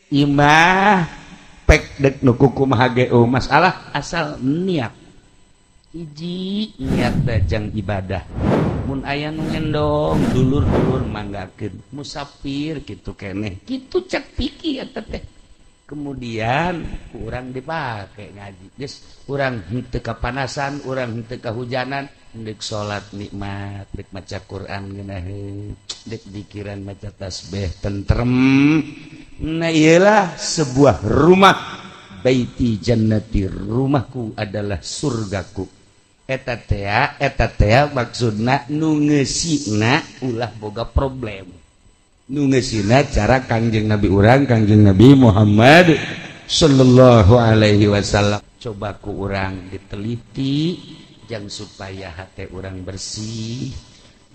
imah pek dek nu kumaha ge masalah asal niat hiji niat dajang ibadah mun aya nu ngendong dulur-dulur manggakeun musafir kitu keneh kitu cek pikir eta teh kemudian urang dipake ngaji geus urang henteu kapanasan urang henteu kahujanan dek salat nikmat dek maca Quran geunaheun dek zikiran maca tasbih tentrem nah iyalah sebuah rumah baiti jannati rumahku adalah surgaku eta teh maksudna nu ngeusina ulah boga problem nu ngeusina cara Kangjeng Nabi urang Kangjeng Nabi Muhammad sallallahu alaihi wasallam coba ku urang diteliti jang supaya hate urang bersih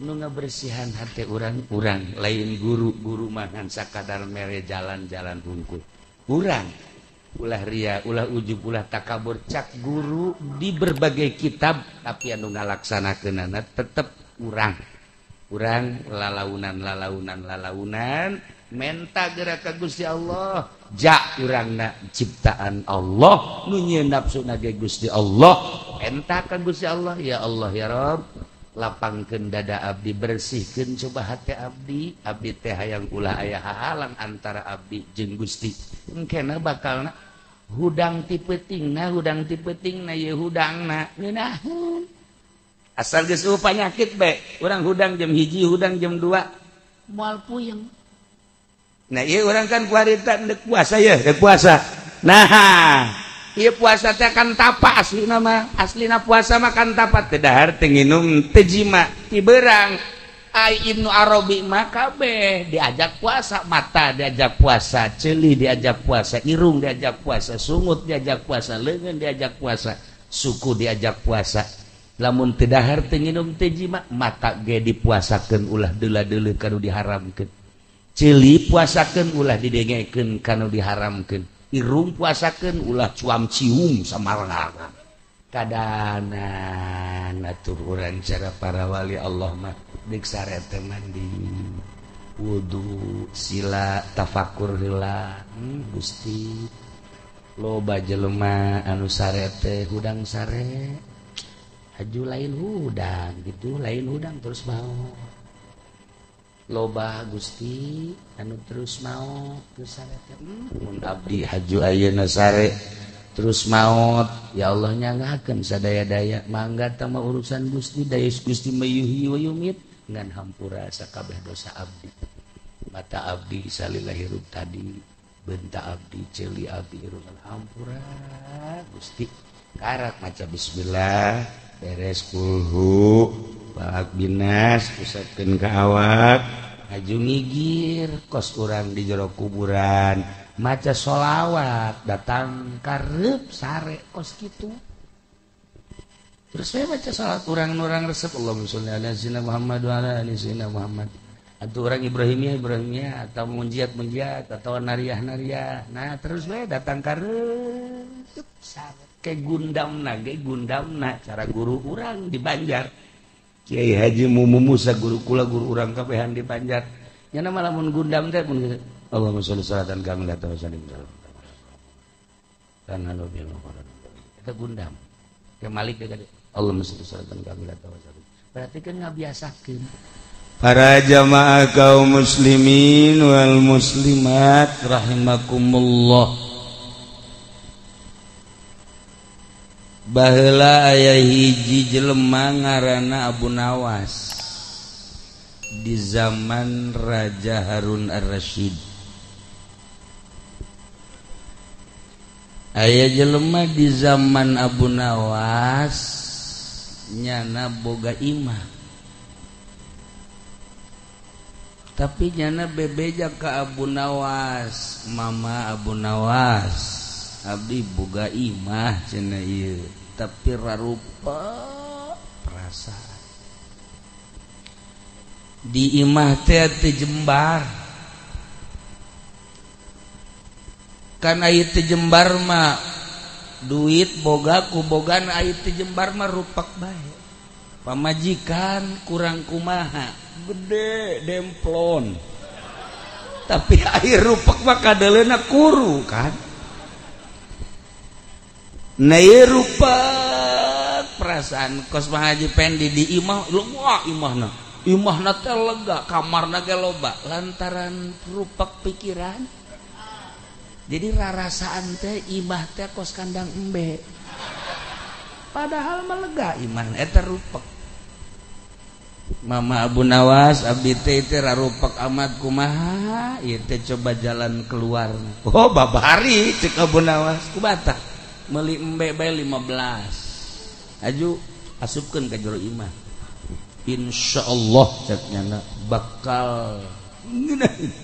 nu ngabersihan hate urang lain guru mangan sakadar mere jalan-jalan hungkul urang ulah ria ulah ujub ulah takabur cak guru di berbagai kitab tapi anu ngalaksanakeunana tetep urang lalaunan menta gerak ka Gusti Allah ja urangna ciptaan Allah nu nyieun nafsuna ge Gusti Allah enta ka Gusti Allah ya Rabb lapangkeun dada abdi bersihkeun coba hati abdi teh hayang ulah aya hahalang antara abdi jeung Gusti engkena bakalna hudang ti peutingna ye hudangna ngeunaheun asal geus panyakit bae urang hudang jam 1 hudang jam 2 moal puyeng nah ieu urang kan ku harita deuk puasa ye deuk puasa nah ieu puasa teh kan tapa aslina puasa mah kan tapa teu dahar teu nginum teu jima ti beurang ai Ibnu Arabi mah kabeh diajak puasa mata diajak puasa ceuli diajak puasa irung diajak puasa sungut diajak puasa leungeun diajak puasa suku diajak puasa lamun teu dahar teu nginum teu jima mata ge dipuasakeun ulah deula-deuleu kanu diharamkeun ceuli puasakeun ulah didengekeun kanu diharamkeun irung puasakeun ulah cuam cium samarang kadana natur urang cara para wali Allah mah dik sarete mandi wudu sila tafakur heula Gusti loba jelema anu sarete hudang sare haju lain hudang gitu lain hudang terus mau loba Gusti anu terus mau terus sarete mun abdi haju ayeuna sare terus maut ya Allah nyangakeun sadaya-daya mangga teh mah urusan Gusti daya Gusti mayuhi wa yumit ngan hampura sakabeh dosa abdi mata abdi salillahi rub tadi benta abdi ceuli abdi irungan hampura Gusti karak maca bismillah beres kulhu balak binas pusatkeun ka awak aju ngigir kos urang di jero kuburan maca sholawat datang karep sare kos kitu terus saya baca salat urang resep Allahumma sholli ala sayyidina Muhammad wa ala ali sayyidina Muhammad atau orang Ibrahimiyah atau munjiat atau nariyah nah terus we datang karep sare ke gundamna cara guru urang di Banjar Kiai Haji Mumu Musa guru kula guru urang kabehan di Banjar nya nama lamun gundam teh mun Allahumma sholli salatan kamilah wa sallim dan nabi Muhammad eta gundam ke Malik deui Allahumma sholli salatan kamilah wa sallim berarti kan ngabiasakeun para jamaah kaum muslimin wal muslimat rahimakumullah baheula aya hiji jelema ngaranna Abu Nawas di zaman Raja Harun Ar-Rasyid aya jelema di zaman Abu Nawas nyana boga imah tapi nyana bebeja ka Abu Nawas mama Abu Nawas abdi boga imah cenah ieu tapi rarupa perasaan di imah teh teu jembar kan aya teu jembar mah duit boga ku bogan aya teu jembar mah rupak bae pamajikan kurang kumaha gede demplon tapi air rupak mah kadeleuna kuru kan. Nah rupak perasaan kos Mang Haji Pendi di imah wah imahna teh lega, kamarna ge loba lantaran rupak pikiran. Jadi rarasaan teh imah teh kos kandang embe. Padahal mah lega imah eta rupak. Mama Abu Nawas abdi teh rarupak amat kumaha ieu teh coba jalan keluar. Oh babari cek Abu Nawas kubata meuli embe bae 15. Aju asupkeun ka jero imah. Insyaallah ceknya bakal ngeunaheun.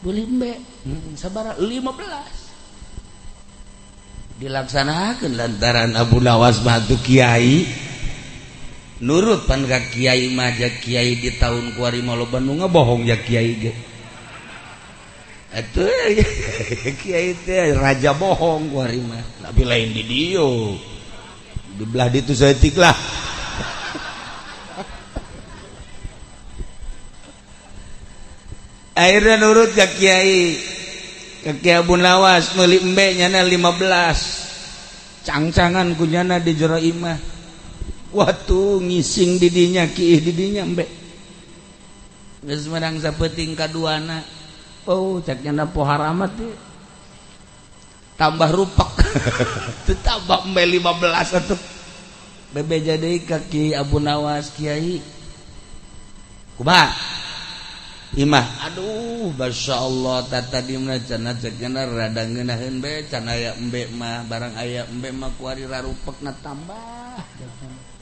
Beli embe sabaraha 15. Dilaksanakeun lantaran Abu Nawas mah atuh kiai. Nurut pan ka kiai mah jak kiai di tahun kuari mah loba nu ngabohong jak kiai ge. Atuh kiai teh raja bohong kuari mah. Tapi lain di dieu. Di belah ditu saeutik lah. Akhirnya nurut ka kiai. Ka Kiai Abu Nawas meuli embe nyana 15. Cangcangan kunyana di jero imah. Waktu ngising didinya kiih didinya embe geus menang sapeting kaduana. Oh caknya pohar amat teh tambah rupak teu tambah embe 15 atuh bebe jadi ka Kiai Abu Nawas kiai kumaha imah aduh masyaallah tata di mana cenah cekna rada ngeunaheun be can aya embe mah barang aya embe mah kuari rarupekna tambah.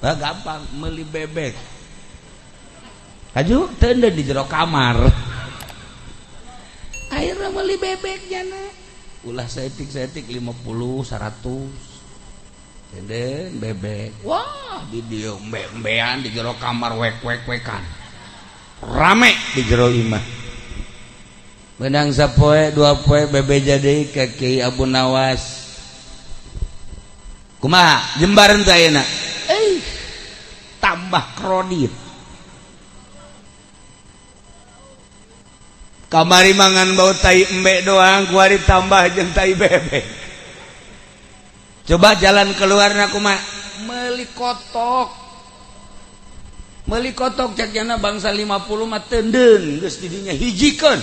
Bah gampang meuli bebek. Aju teu di jero kamar. Akhirna meuli bebek jana. Ulah saeutik-saeutik 50 100. Tenden bebek. Wah, di dieu embe-embean di jero kamar wek-wek-wekan. Rame di jero imah. Menang sapoe dua poe bebe jadi ka Kiai Abu Nawas. Kumaha jembareun teh ayeuna? Tambah kredit. Kamari mangan bau tai embe doang kuari tambah jeung tai bebek. Coba jalan keluarna kumaha? Meuli kotok. Meuli kotok cakjana bangsa 50 mah teundeun geus di dinya hijikeun.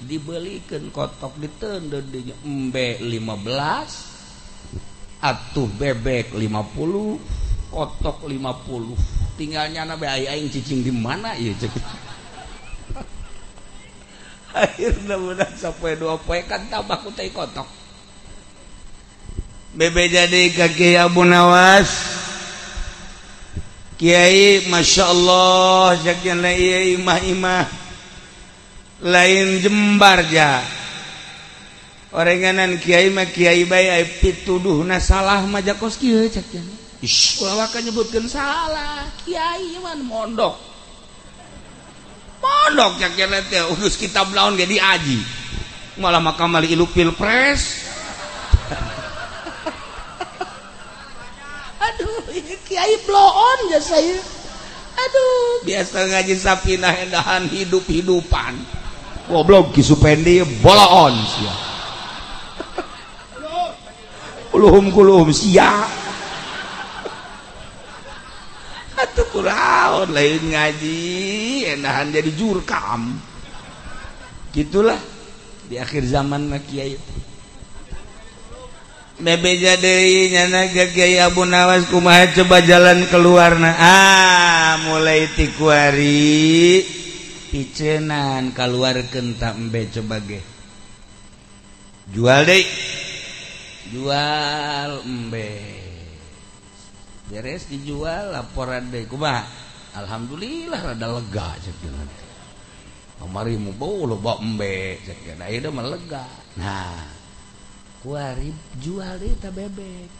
Dibelikeun kotok diteundeun dinya embe 15 atuh bebek 50 kotok 50 tinggalnya nabe aing cicing di mana ieu cek. Akhirna beunang sapoe dua poe kan tambah ku teh kotok. Bebe jadi ka Kiai Abu Nawas. Kiai masyaallah jakna ieu imah-imah lain jembar ja. Orenganan kiai mah kiai bae aya pituduhna salah mah jakos kieu cekna. Bahwa kan nyebutkan salah kiai man mondok caknya teh urus kitab naon ge diaji malah makamali ilu pilpres. Aduh ini kiai bloon ya saya. Aduh biasa ngaji sapinah endahan hidup-hidupan goblok Ki Supendi boloon sia. Kuluhum sia. Atuh kuraon lain ngaji enahan jadi jurkam. Gitulah di akhir zaman mah kiai. Bebeja deui nyana Kiai Abu Nawas kumaha coba jalan keluarna. Mulai ti kuari piceunan kaluarkeun ta embe coba ge. Jual deui. Jual embe. Beres dijual laporan deh kumaha alhamdulillah rada lega cenah kamari mu bau loba embe cenah ieu mah lega. Nah kuari jual deui ta bebek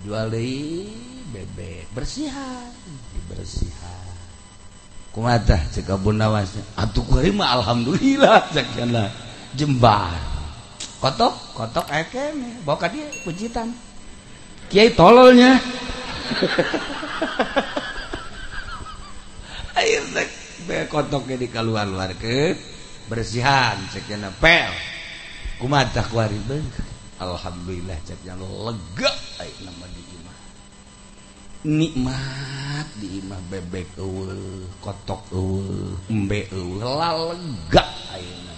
jual deui bebek bersihan dibersihan kumaha tah cek Abu Nawas atuh kuari mah alhamdulillah cenah jembar kotok aya keneh bawa ka dieu pujitan kiai tololnya. Akhirnya kotoknya di keluar ke bersihan ceknya pel kumaha kuari beung alhamdulillah ceknya lega nama di imah nikmat di imah bebek eueuh kotok eueuh embe eueuh lega ayeuna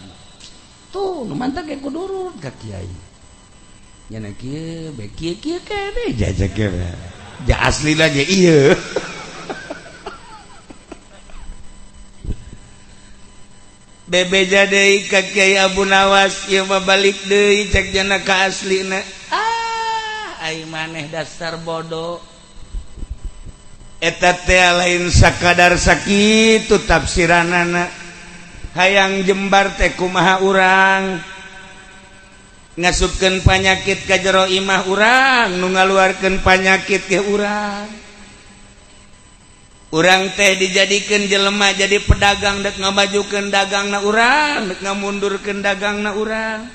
tuh nu mantap ge kudu ka kiai nya kieu be kieu kene jajak ge ja asli lagi ieu bebe jadi ka Kiai Abu Nawas ieu mah balik deui cek jana ka aslina ai maneh dasar bodoh eta teh lain sakadar sakitu tafsiranana hayang jembar teh kumaha urang ngasupkeun panyakit ka jero imah urang nu ngaluarkeun panyakit ke urang urang teh dijadikeun jelema jadi pedagang dek ngamajukeun dagangna urang dek ngamundurkeun dagangna urang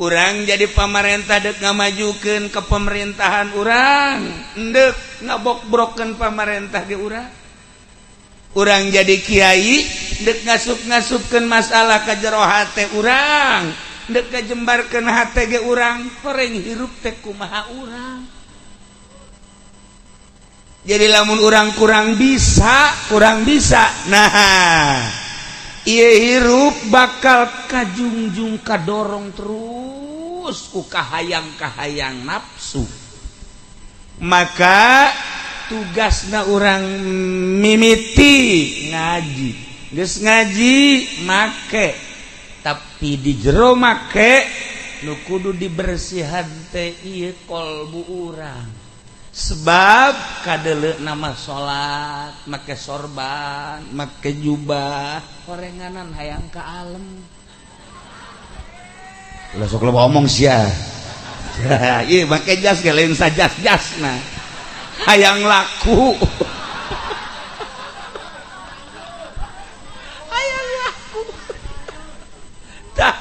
urang jadi pamarentah dek ngamajukeun ke pemerintahan urang endek ngabok-brokkeun pamarentah ge urang urang jadi kiai dek ngasup-ngasupkeun masalah ka jero hate urang dek ngajembarkeun hate ge urang horeng hirup teh kumaha urang jadi lamun urang kurang bisa nah ieu hirup bakal kajungjung kadorong terus ku kahayang-kahayang nafsu maka tugasna urang mimiti ngaji geus ngaji make tapi di jero make nu kudu dibersihan teh ieu kolbu urang sebab kadeuleu nama salat make sorban make jubah horenganan hayang ka alem ulah sok loba omong sia ieu make jas ge lain sajas-jasna hayang laku hayang laku tah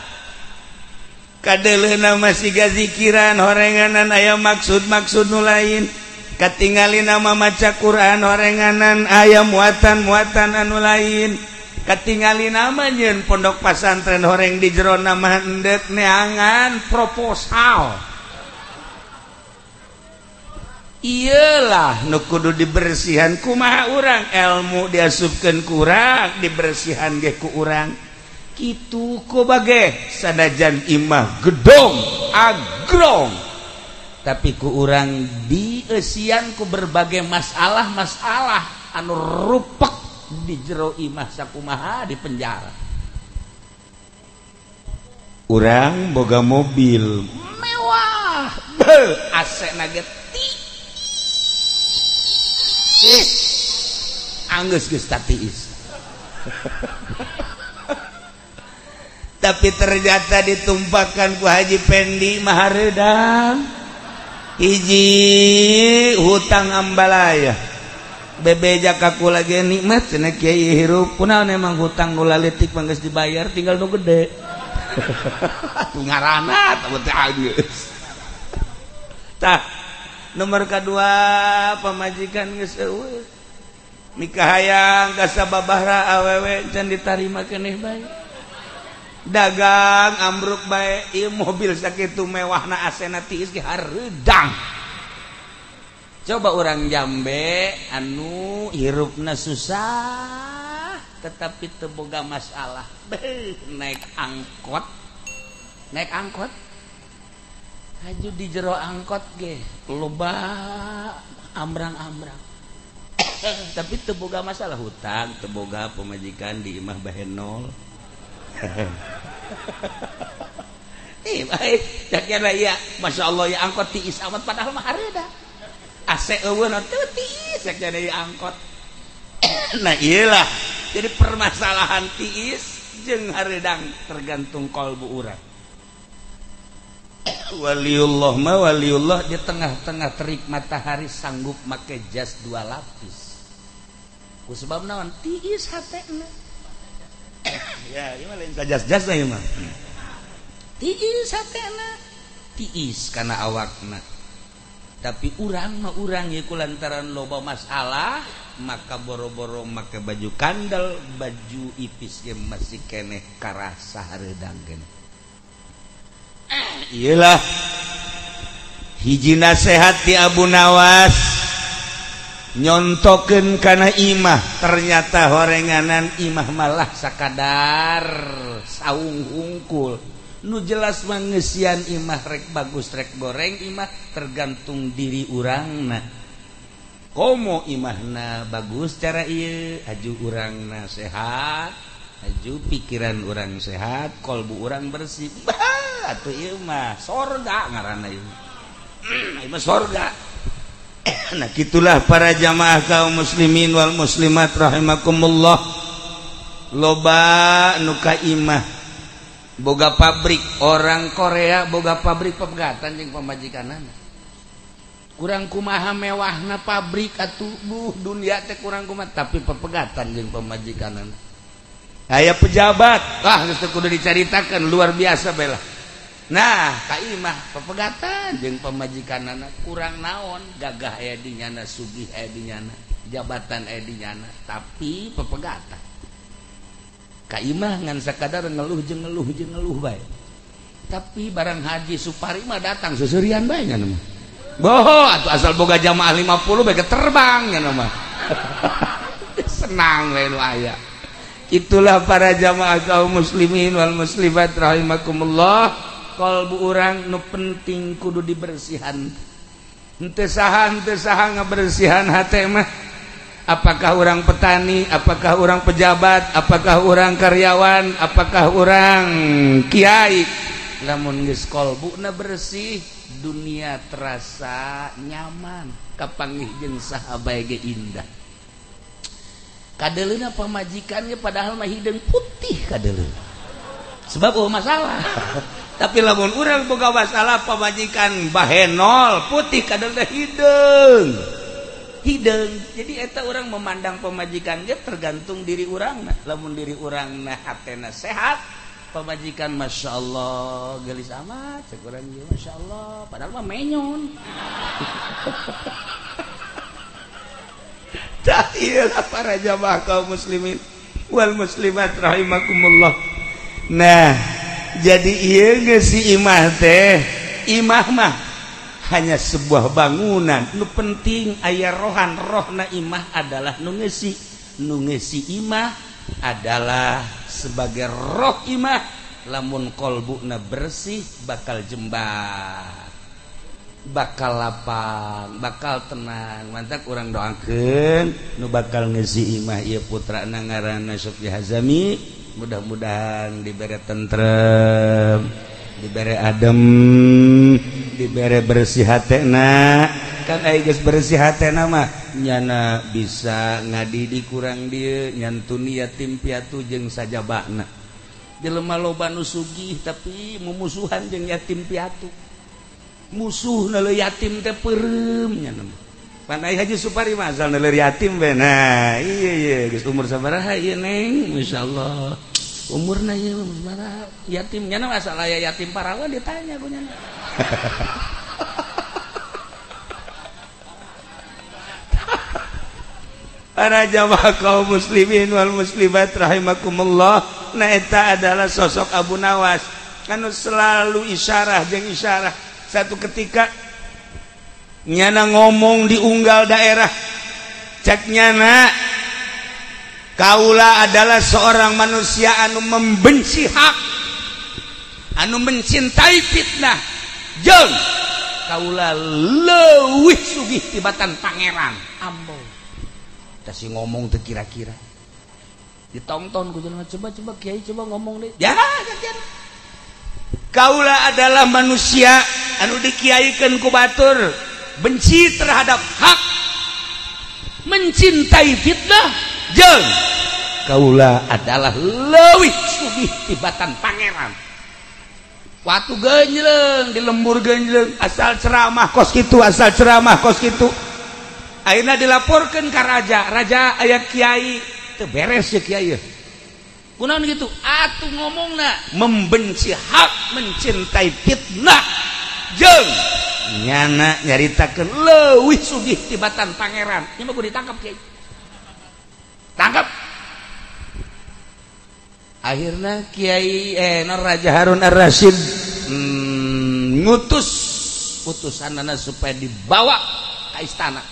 kadeuleuhna masih gazikiran horenganan aya maksud-maksud nu lain katingali nama maca Quran horenganan aya muatan-muatan anu lain katingali nama nyeun pondok pasantren horeng di jero nama endek neangan proposal iyalah nu kudu dibersihan kumaha urang ilmu diasupkeun ku urang dibersihan ge ku urang kitu ku bage sanajan imah gedong agrong tapi ku urang dieusian ku berbagai masalah-masalah anu rupek di jero imah sakumaha di penjara urang boga mobil mewah AC na ge tiis anggeus geus tatiis tapi ternyata ditumpahkan ku Haji Pendi mahareudang hiji hutang ambalaya bebeja kaku lagi nikmat cenah kiai hirup kunaon emang hutang nu laletik mah geus dibayar tinggal nu gede atuh ngaranna tah teh geus tah nomor kadua pamajikan geus eueuh nikah hayang ka sababahra awewe can ditarima keneh bae dagang ambruk bae ieu mobil sakitu mewahna asena tiis ge hareudang coba urang Jambe anu hirupna susah tetapi teu boga masalah naik angkot haju di jero angkot ge loba ambrang-ambrang tapi teu boga masalah hutang teu boga pemajikan di imah bahenol baik jakna ya Masya Allah ya angkot tiis amat padahal mah hareuda AC eueuh teu tiis jakna ya angkot nah iyalah jadi permasalahan tiis jeung hareudang tergantung kalbu urang waliullah mah waliullah di tengah-tengah terik matahari sanggup make jas 2 lapis ku sebab naon tiis hatena ya ieu mah lain sajas-jasna ieu mah tiis hatena tiis kana awakna tapi urang mah urang ye kulantaran loba masalah maka boro-boro make baju kandel, baju ipis ge masih keneh karasa hareudang keneh. Iyalah hiji nasihat ti Abu Nawas nyontokeun kana imah, ternyata horenganan imah malah sakadar saung hungkul. Nu jelas mangeusian imah rek bagus rek goreng imah tergantung diri urangna. Komo imahna bagus cara ieu, aju urangna sehat, aju pikiran urang sehat, kolbu urang bersih. Bah, atuh ieu mah sorga ngaranna ieu. Ieu mah sorga. Nah, gitulah para jamaah kaum muslimin wal muslimat rahimakumullah. Loba nu ka imah boga pabrik, orang Korea boga pabrik pepegatan jeung pamajikanana. Kurang kumaha mewahna pabrik atuh dunia teh kurang kumaha tapi pepegatan jeung pamajikanana. Aya pejabat, geus teu kudu dicaritakeun luar biasa bela. Nah, ka imah pepegatan jeung pamajikanana kurang naon, gagah aya di nyana, sugih aya di nyana, jabatan aya di nyana, tapi pepegatan. Ka imah ngan sakadar ngeluh jeung ngeluh bae. Tapi barang haji Supari mah datang seuseurean bae nya mah. Boho atuh asal boga jamaah 50 bae terbang nya mah. Senang we nu aya. Itulah para jamaah kaum muslimin wal muslimat rahimakumullah. Kalbu urang nu penting kudu dibersihan. Henteu saha ngabersihan hate mah. Apakah orang petani, apakah orang pejabat, apakah orang karyawan, apakah orang kiai. Lamun geus kalbuna bersih, dunia terasa nyaman, kapanggih jeung saha bae ge indah. Kadeleuna pamajikannya padahal mah hideung putih kadeleuna. Sebab masalah. Tapi lamun urang boga masalah pamajikan bahenol putih kadeleuna hideung. Jadi eta orang memandang pemajikan ge tergantung diri urangna. Lamun diri urangna hatena sehat, pemajikan masya Allah gelis amat, cek urang ge masya Allah, padahal mah menyon. Tah ieu para jamaah kaum muslimin wal muslimat rahimakumullah. Nah, jadi ieu geus si imah teh, imah mah hanya sebuah bangunan. Nu penting aya rohna imah adalah nu ngeusi imah adalah sebagai roh imah. Lamun kolbuna bersih bakal jembar, bakal lapang, bakal tenang. Mantap urang doakeun nu bakal ngeusi imah ieu putrana ngaranna Sofy Hazami, mudah-mudahan dibere tentrem, dibere adem, dibere bersih hatena. Kan aya geus bersih hatena mah nyana bisa ngadidik kurang dieu, nyantuni yatim piatu jeung sajabana. Jelema loba nu sugih tapi mumusuhan jeung yatim piatu. Musuhna leuh yatim teh peureum nyana. Pan aya Haji Supari mah asal leuh yatim we. Nah, ieu geus umur sabaraha ieu Neng? Masyaallah. Umurna ieu sabaraha? Yatim nyana asal aya yatim parawan ditanya ku nyana. Para jamaah kaum muslimin wal muslimat rahimakumullah. Nah eta adalah sosok Abu Nawas anu selalu isyarah jeung isyarah. Satu ketika nyana ngomong di unggal daerah, cek nyana, kaula adalah seorang manusia anu membenci hak, anu mencintai fitnah, jeung kaula leuwih sugih tibatan pangeran. Ambo tasi ngomong teu kira-kira ditonton ku jelema, coba kiai coba ngomong deh. Ya, kaula adalah manusia anu dikiaikeun ku batur, benci terhadap hak, mencintai fitnah, jeung kaula adalah leuwih sugih tibatan pangeran. Waktu genjleung di lembur genjleung, asal ceramah kos kitu, asal ceramah kos kitu. Ayeuna dilaporkeun ka raja aya kiai teu beres ya kiai. Kunaon gitu? Atuh ngomongna membenci hak, mencintai fitnah, jeung nyana nyaritakeun leuwih sugih tibatan pangeran. Nya mah kudu ditangkap kiai. tangkap. Akhirnya Kiai Raja Harun Ar-Rasyid ngutus utusanana supaya dibawa ke istana.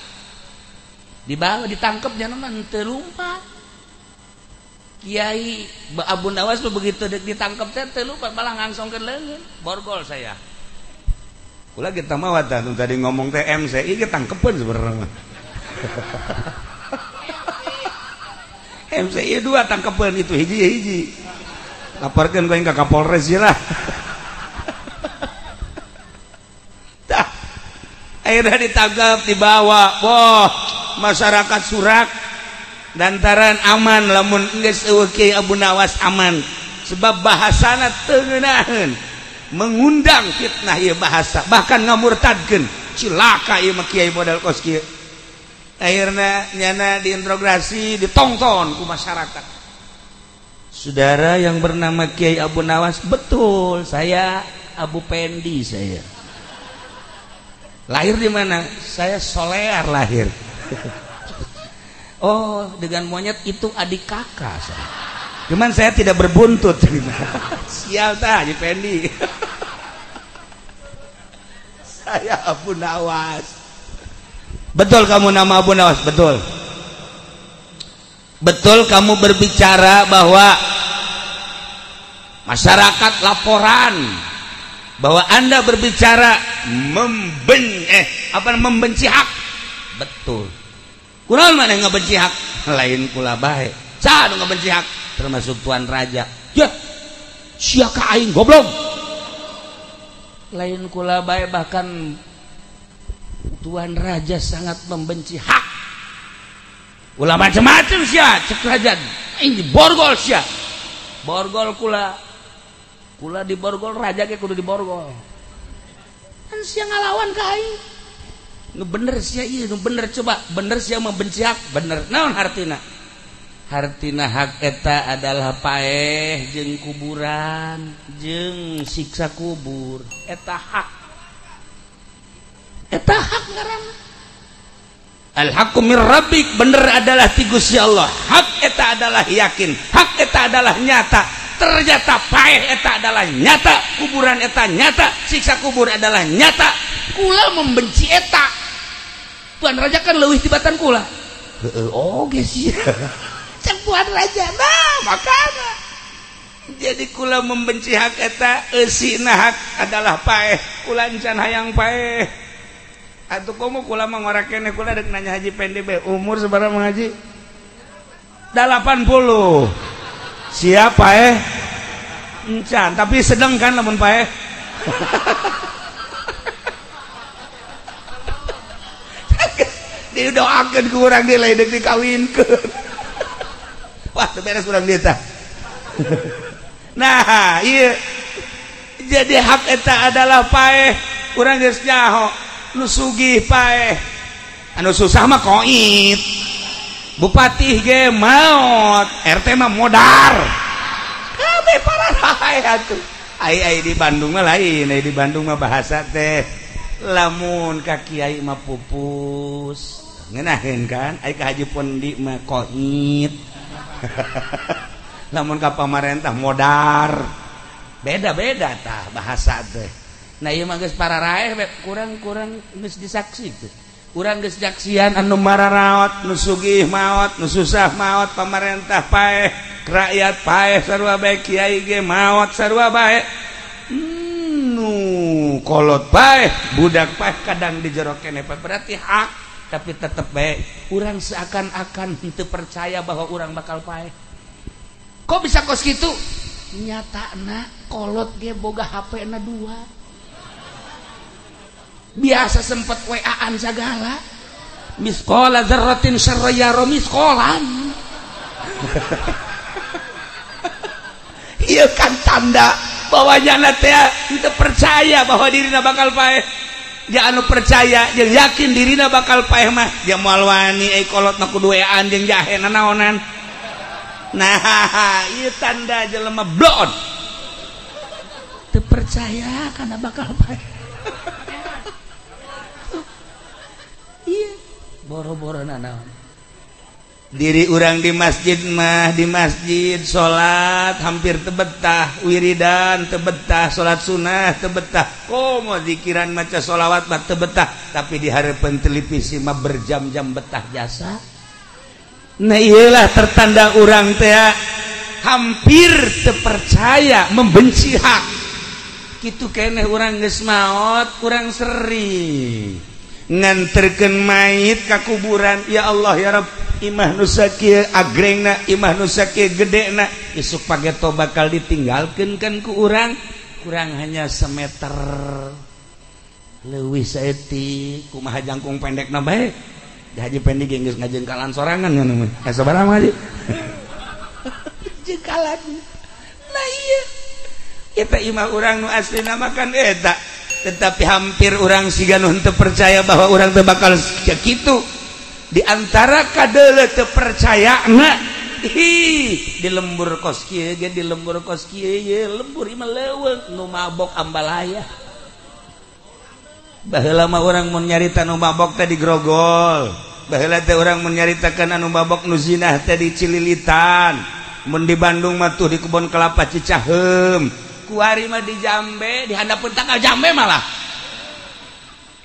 Dibawa ditangkap jangan teu lumpat. Kiai Abu Nawas begitu ditangkap teh lupa malah ngangsongkeun leungeun. Borgol saya. Kula kita mah tadi ngomong teh MCI ge tangkepeun sebenarnya. MCI 2 tangkepeun itu hiji. Laporkeun ka Kapolres lah. Tah. Akhirnya ditangkap dibawa. Wah, masyarakat Surak dantaran aman lamun geus eueuh Kiai Abu Nawas aman sebab bahasana teu ngeunaheun mengundang fitnah ieu bahasa bahkan ngamurtadkeun cilaka ieu mah kiai model kos kieu. Akhirna nyana diinterogasi ditongton ku masyarakat. Saudara yang bernama Kiai Abu Nawas, betul saya Abu Pendi saya. Lahir di mana? Saya Solear lahir. Oh, dengan monyet itu adik kakak saya. Cuman saya tidak berbuntut. Sial tah Haji Pendi. Saya Abu Nawas. Betul kamu nama Abu Nawas? Betul. Betul kamu berbicara bahwa masyarakat laporan bahwa Anda berbicara membenci hak. Betul. Kunaon mana ngabenci hak? Lain kula bae. Sa nu ngabenci hak termasuk Tuan Raja. Ya. Sia ka aing goblok. Lain kula bae bahkan Tuan Raja sangat membenci hak. Ulah macam-macam sia cek Raja. Ini borgol sia. Borgol kula. Kula di borgol Raja ge kudu di borgol. Kan sia ngalawan ka aing. Nu bener sia ieu nu bener coba bener sia membenci hak bener naon hartina hak eta adalah paeh jeung kuburan jeung siksa kubur eta hak ngaranna al haqqu mir rabbik bener adalah ti Gusti Allah hak eta adalah yakin hak eta adalah nyata ternyata paeh eta adalah nyata kuburan eta nyata siksa kubur adalah nyata kula membenci eta. Tuan Raja kan leuwih tibatan kula. Oh geus sia. Cek Tuan Raja. Nah, makana. Jadi kula membenci hak eta eusina hak adalah paeh. Kula encan hayang paeh. Atuh komo kula mah ngora keneh kula deuk nanya Haji Pendi be umur sabaraha Mang Haji? 80. Siap paeh? Encan, tapi sedeng kan lamun paeh. Didoakeun ku urang dia lain deuk dikawinkeun. Wah, teu beres urang dieu tah. Nah, ieu jadi hak eta adalah paeh. Urang geus nyaho nu sugih paeh. Anu susah mah koit. Bupati ge maot, RT mah modar. Kabeh pararae atuh. Ai di Bandung mah lain, di Bandung mah bahasa teh lamun ka kiai mah pupus. Ngeunaheun kan ai ka Haji Pendi mah koit. Lamun ka pamarentah modar. Beda-beda tah bahasa teh. Nah ieu mah geus pararae kurang geus disaksikeun. Urang geus jaksian anu mararaot, nu sugih maot, nu susah maot, pamarentah paeh, rakyat paeh sarua bae kiai ge maot sarua bae. Nu kolot paeh, budak paeh kadang di jero keneh berarti hak. Tapi tetap baik orang seakan-akan teu percaya bahwa orang bakal paeh. Kok bisa kos gitu? Nyatana kolot ge boga HP-na 2. Biasa sempet WA-an segala. Misqala dzarratin syarra yara misqalan. Ieu kan tanda bahwa nyana teh teu percaya bahwa dirina bakal paeh. Dia anu percaya jeung yakin dirina bakal paeh mah dia moal wani kolotna kudu wean jeung jahe naonan. Nah, ieu tanda jelema blon. Teu percaya kana bakal paeh. Iya, boro-borona naon. diri orang di masjid mah di masjid salat hampir tebetah wiridan tebetah salat sunah tebetah komo zikiran maca sholawat mah tebetah tapi di harapan televisi mah berjam-jam betah jasa. Nah iyalah tertanda orang teh hampir terpercaya membenci hak kitu keneh urang geus maot urang sering nganterkeun mayit ka kuburan ya Allah ya Rabb imah nu sakieu agrengna imah nu sakieu gedena isuk pageto bakal ditinggalkeun kan ku urang kurang hanya semeter leuwih saeutik kumaha jangkung pendekna bae haji pendek geus ngajengkalan sorangan nya mah sabaraha mah haji jengkalan nah iya eta imah urang nu aslina makan eta tetapi hampir orang siga nu teu percaya bahwa orang teu bakal kitu di antara kadele teu percayana di lembur kos kieu ge di lembur kos kieu ye lembur imah leuweung nu mabok ambalaya baheula mah urang mun nyarita nu mabok teh di Grogol baheula teh urang mun nyaritakeun anu mabok nu zinah teh di Cililitan mun di Bandung mah tuh di kebon kelapa Cicaheum kuari mah di Jambe di handapun tanggal Jambe malah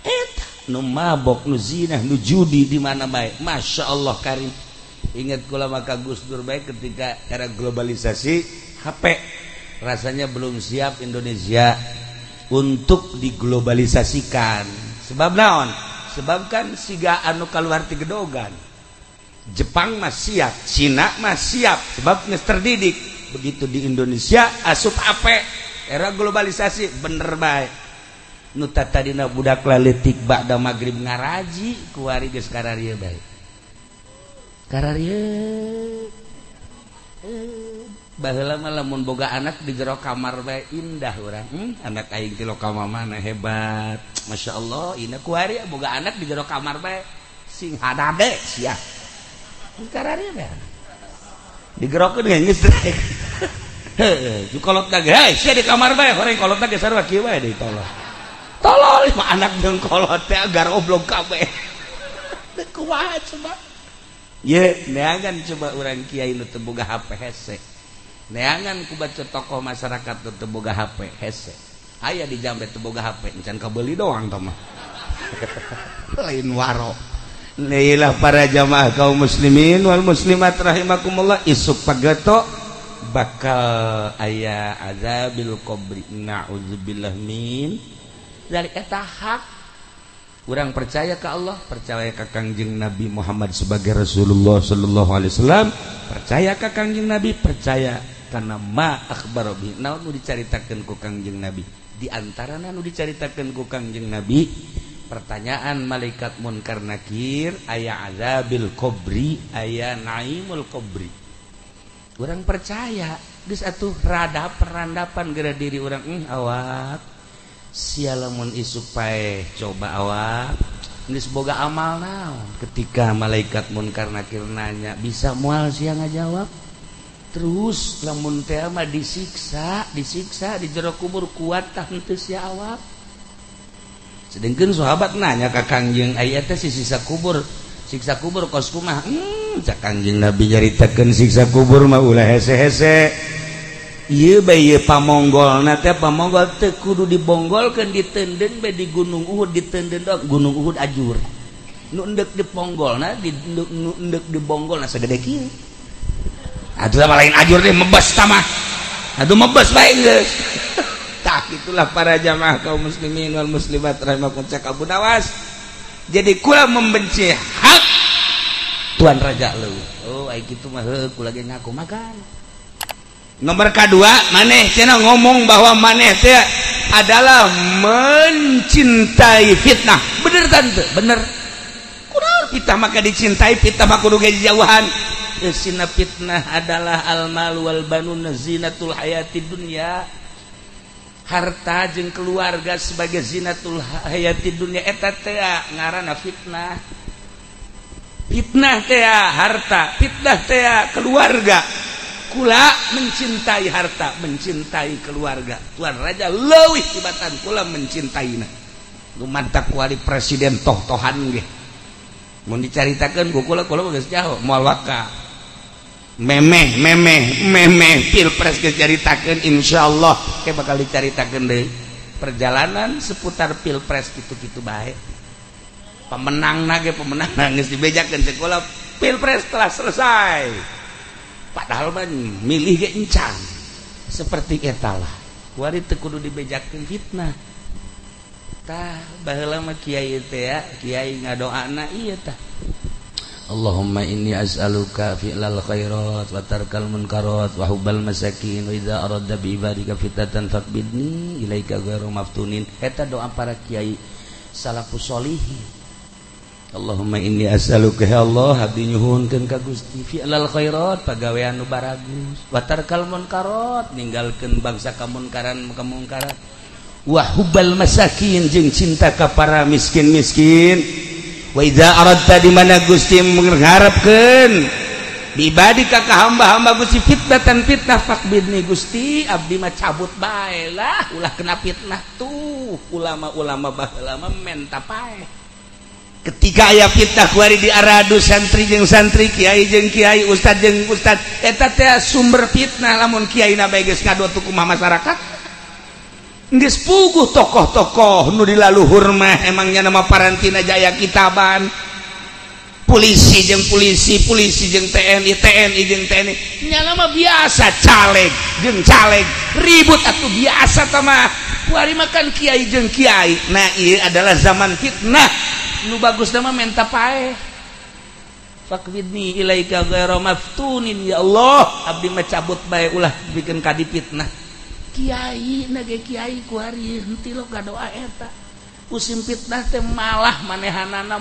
eta nu mabok nu zina nu judi di mana bae Masya Allah karim ingat kula maka Gus Dur bae ketika era globalisasi HP rasanya belum siap Indonesia untuk diglobalisasikan sebab naon sebab kan siga anu kaluar ti gedogan Jepang mah siap Cina mah siap sebab geus terdidik begitu di Indonesia asup apa era globalisasi bener baik nu tadina budak laletik ba'da magrib ngaraji kuari geus kararieu bae kararieu baheula mah lamun boga anak di jero kamar bae indah urang anak aing ti lokal mana hebat Masya Allah ina kuari boga anak di jero kamar bae sing hadade sia kararieu bae digerokeun geus teh heeh kolot dage hei sia di kamar bae horeng kolot dage sarua kieu bae deui tolol mah anak jeung kolot teh agar oblong kabeh teu kumaha coba ye neangan coba urang kiai nu teu boga HP hese neangan ku baca tokoh masyarakat nu teu boga HP hese aya di Jambe teu boga HP encan kabeuli doang tah mah lain waro. Nailah para jamaah kaum muslimin wal muslimat rahimakumullah isuk pageto bakal aya azabil qabri na'udzubillah min dari eta hak urang percaya ke Allah percaya ka Kangjeng Nabi Muhammad sebagai Rasulullah sallallahu alaihi wasallam percaya ka Kangjeng Nabi percaya kana ma akhbar bi naon nu dicaritakeun ku Kangjeng Nabi di antarana nu dicaritakeun ku Kangjeng Nabi pertanyaan malaikat munkar nakir aya azabil qabri aya naimul qabri urang percaya geus atuh rada perandapan geura diri urang awak sia lamun isuk pae coba awak geus boga amal naon ketika malaikat munkar nakir nanya bisa moal sia ngajawab terus lamun teh mah disiksa di jero kubur kuat tah henteu sia awak sedengkeun sahabat nanya ka Kangjeng aya teh siksa kubur kos kumaha cak Kangjeng Nabi nyaritakeun siksa kubur mah ulah hese-hese ieu bae ieu pamonggolna teh pamonggol teu kudu dibonggolkeun diteundeun bae di Gunung Uhud diteundeun dok Gunung Uhud ajur nu endek diponggolna nu endek dibonggolna sagede kieu atuh mah lain ajur teh mebes tah mah atuh mebes bae geus tah itulah para jamaah kaum muslimin wal muslimat rahimakumullah cek Abu Nawas jadi kula membenci hak Tuan Raja leuwih oh ai kitu mah heuh kula ge ngaku makan nomor kedua maneh cenah ngomong bahwa maneh teh adalah mencintai fitnah bener tante bener kunaon fitnah maka dicintai fitnah mah kudu ge jauhan sina fitnah adalah al-mal wal banun zinatul hayatid dunya harta jeung keluarga sebagai zinatul hayatid dunya eta teh ngaranna fitnah teh harta fitnah teh keluarga kula mencintai harta mencintai keluarga Tuan Raja leuwih tibatan kula mencintaiنا lumantak wali presiden toh-tohan ge mau dicaritakeun ku kula geus jauh moal waka memeh pilpres geus caritakeun insyaallah ke bakal dicaritakeun deui perjalanan seputar pilpres kitu-kitu bae pemenangna geus dibejakeun sekolah pilpres telah selesai padahal mah milih ge encan seperti eta lah kuari teu kudu dibejakeun fitnah tah baheula mah kiai teh ya kiai ngadoana ieu tah Allahumma inni as'aluka fi'lal khairat wa tarkal munkarat wa hubbal masakin wa idza aradta bi ibadika fitatan faqbidni ilaika ghairu maftunin eta doa para kiai salafus sholihin Allahumma inni as'aluka ya Allah abdi nyuhunkeun ka Gusti fi'lal khairat pagawean nu baragus wa tarkal munkarat ninggalkeun bangsa kamungkaran wa hubbal masakin jeung cinta ka para miskin-miskin wa idza aradta di mana Gusti mengharapkeun di ibadika ka hamba-hamba Gusti fitnatan fitnah faqbidni Gusti abdi mah cabut bae lah ulah kena fitnah tuh ulama-ulama baheula mah menta pae ketika aya fitnah kuari diaradu santri jeung santri kiai jeung kiai ustad jeung ustad eta teh sumber fitnah lamun kiaina bae geus ngadot kumaha masyarakat geus puguh tokoh-tokoh nu dilaluhur mah emangnya nama parantina jaya kitaban polisi jeung TNI jeung TNI nya mah biasa caleg jeung caleg ribut atuh biasa tah mah kuari makan kiai jeung kiai nah ieu adalah zaman fitnah nu bagus mah menta pae faqbidni ilaika ghairu maftunin ya Allah abdi mah cabut bae ulah bikin kadi fitnah kiai nage kiai kuari henteu lo gadoa eta usim fitnah teh malah manehanana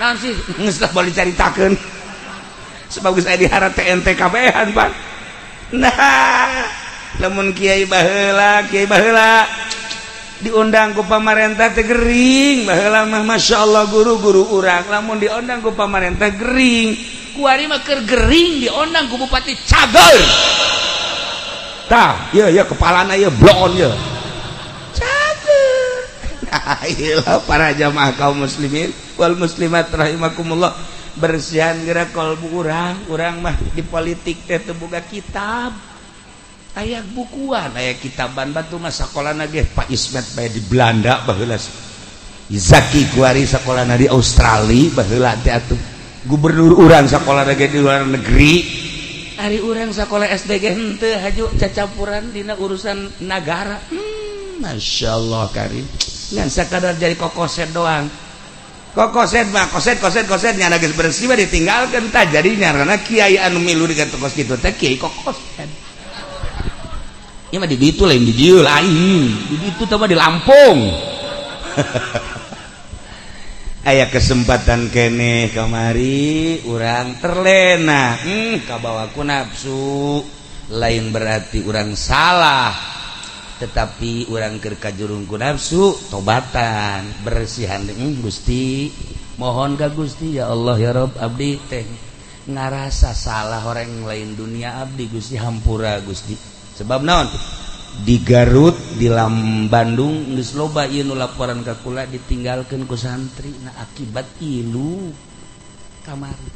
naon sih geus tah bali caritakeun sebab geus aya di hara TNT kabehan Pak nah lamun kiai baheula diundang ku pamarentah teh gering baheula mah masyaallah guru-guru urang lamun diundang ku pamarentah gering kuari mah keur gering diundang ku bupati cager tah ieu kepalana ieu blon ieu cager nah ieu para jamaah kaum muslimin wal muslimat rahimakumullah bersihan geura kalbu urang mah di politik teh teu boga kitab aya bukuan aya kitaban batu mah sakolana ge Pak Ismet bae di Belanda baheula Zaki kuari sakolana di Australia baheula teh atuh gubernur urang sakola ge di luar negeri ari urang sakola SD ge henteu haju cacampuran dina urusan nagara masyaallah karim ngan sakadar jadi kokoset doang kokoset mah koset nya geus bersih mah ditinggalkeun tah jadinya karena kiai anu milu di kos kitu teh kiai kokoset ieu mah di ditu lain di dieu lain di ditu teh mah di Lampung aya kesempatan kene kamari urang terlena kabawa ku nafsu lain berarti urang salah tetapi urang keur kajurung ku nafsu tobatan bersihan Gusti mohon ka Gusti ya Allah ya Rabb abdi teh ngarasa salah orang lain dunia abdi Gusti hampura Gusti sebab naon di Garut di Bandung geus loba ieu nu laporan ka kula ditinggalkeun ku santri nah akibat ilu kamari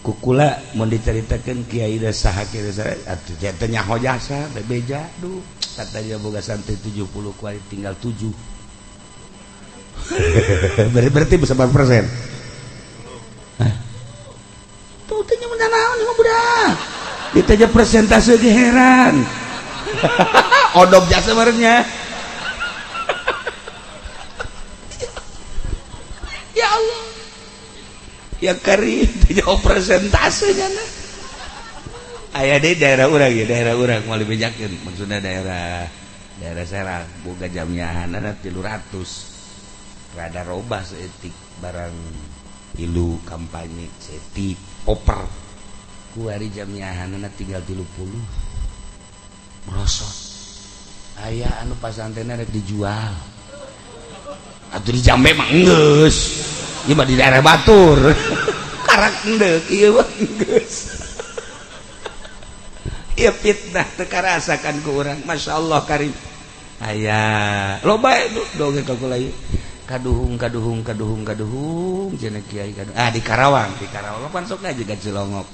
ku kula mun dicaritakeun kiai da saha kiai da atuh teh nyaho jasa da beja duh katanya boga santri 70 kuari tinggal 7 berarti berapa persen tuh teh nya naon mah budak ditanya persentase ge heran odop jasa merenya ya Allah ya karim jauh presentasenya nah aya di daerah urang ya daerah urang mau dibejakeun maksudnya daerah Serang boga jamiahanna 300 rada robah seetik barang ilu kampanye seetik oper ku hari jamiahanna tinggal 30 merosot aya anu pasantrenna rek dijual atuh di Jambe mah geus ieu mah di daerah Batur karak endek ieu mah geus ieu fitnah teu karasakan ku urang masyaallah karim Aya loba dongeng kakula ieu kaduhung cenah kiai kaduhung di Karawang pan sok aja ka Cilongok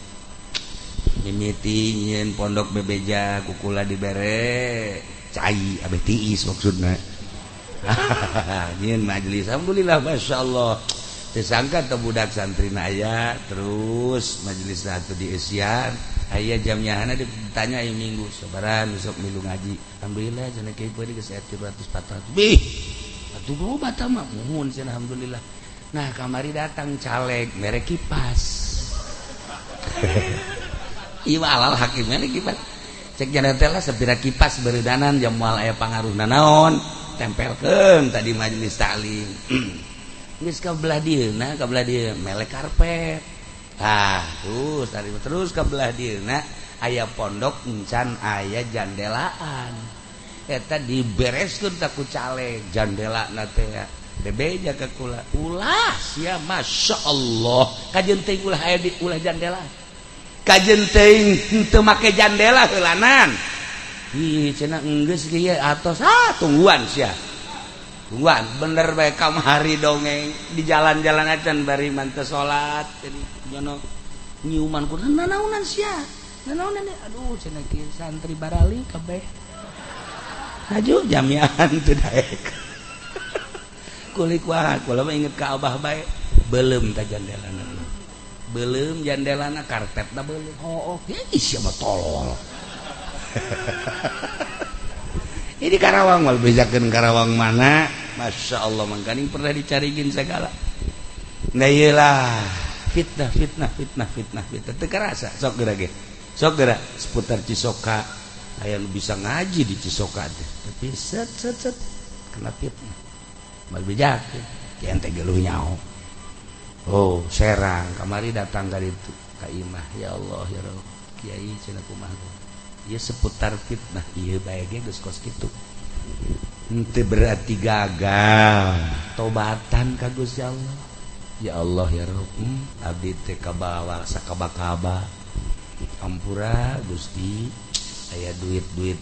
mimiti nyeun pondok bebeja kukula dibere cai abeh tiis maksudna nyeun majelis alhamdulillah masyaallah teu sangka teu budak santrina aya terus majelis satu di Esian aya jamnyahana ditanya ieu minggu sabaran besok milu ngaji alhamdulillah cenah kieu beureung geus 300 400 bih atuh loba tah mah muhun cenah alhamdulillah nah kamari datang caleg merek kipas ieu alal hakimnya kipas cek jana teh lah sabira kipas beureudanan jam moal aya pangaruhna naon tempelkeun tadi majelis taklim geus ka belah dieuna melek karpet terus ke belah dieuna aya pondok encan aya jandelaan eta dibereskeun ta ku caleg jandelana teh bebeja ka kula ulah sia masyaallah kajeun teuing ulah aya di ulah jandela kajeun teuing teu make jandela heulanan ih cenah enggeus kieu atos tungguan sia tungguan bener bae kamari dongeng di jalan-jalan acan bari manteu salat jono nyiuman ku nanaonan sia nanaonan aduh cenah kieu santri barali kabeh aju jamian teu daek kulik wah kula mah inget ka abah bae beuleum ta jandelana beuleum jandelana karpetna beuleum ih sia mah tolol ini Karawang mal bejakeun Karawang mana masyaallah mangkaning pernah dicarigin segala nah iyalah fitnah teu karasa sok geura seputar Cisoka aya nu bisa ngaji di Cisoka teh tapi set kena fitnah mal bejakeun kieu teh geuleuh nyaho Serang kamari datang ka ditu ka imah ya Allah ya Rabb kiai cenah kumaha ieu seputar fitnah ieu bae ge geus kos kitu henteu berarti gagal tobatan ka Gusti Allah ya Allah ya Rabb abdi teh kabawa sakaba-kaba ampura Gusti aya duit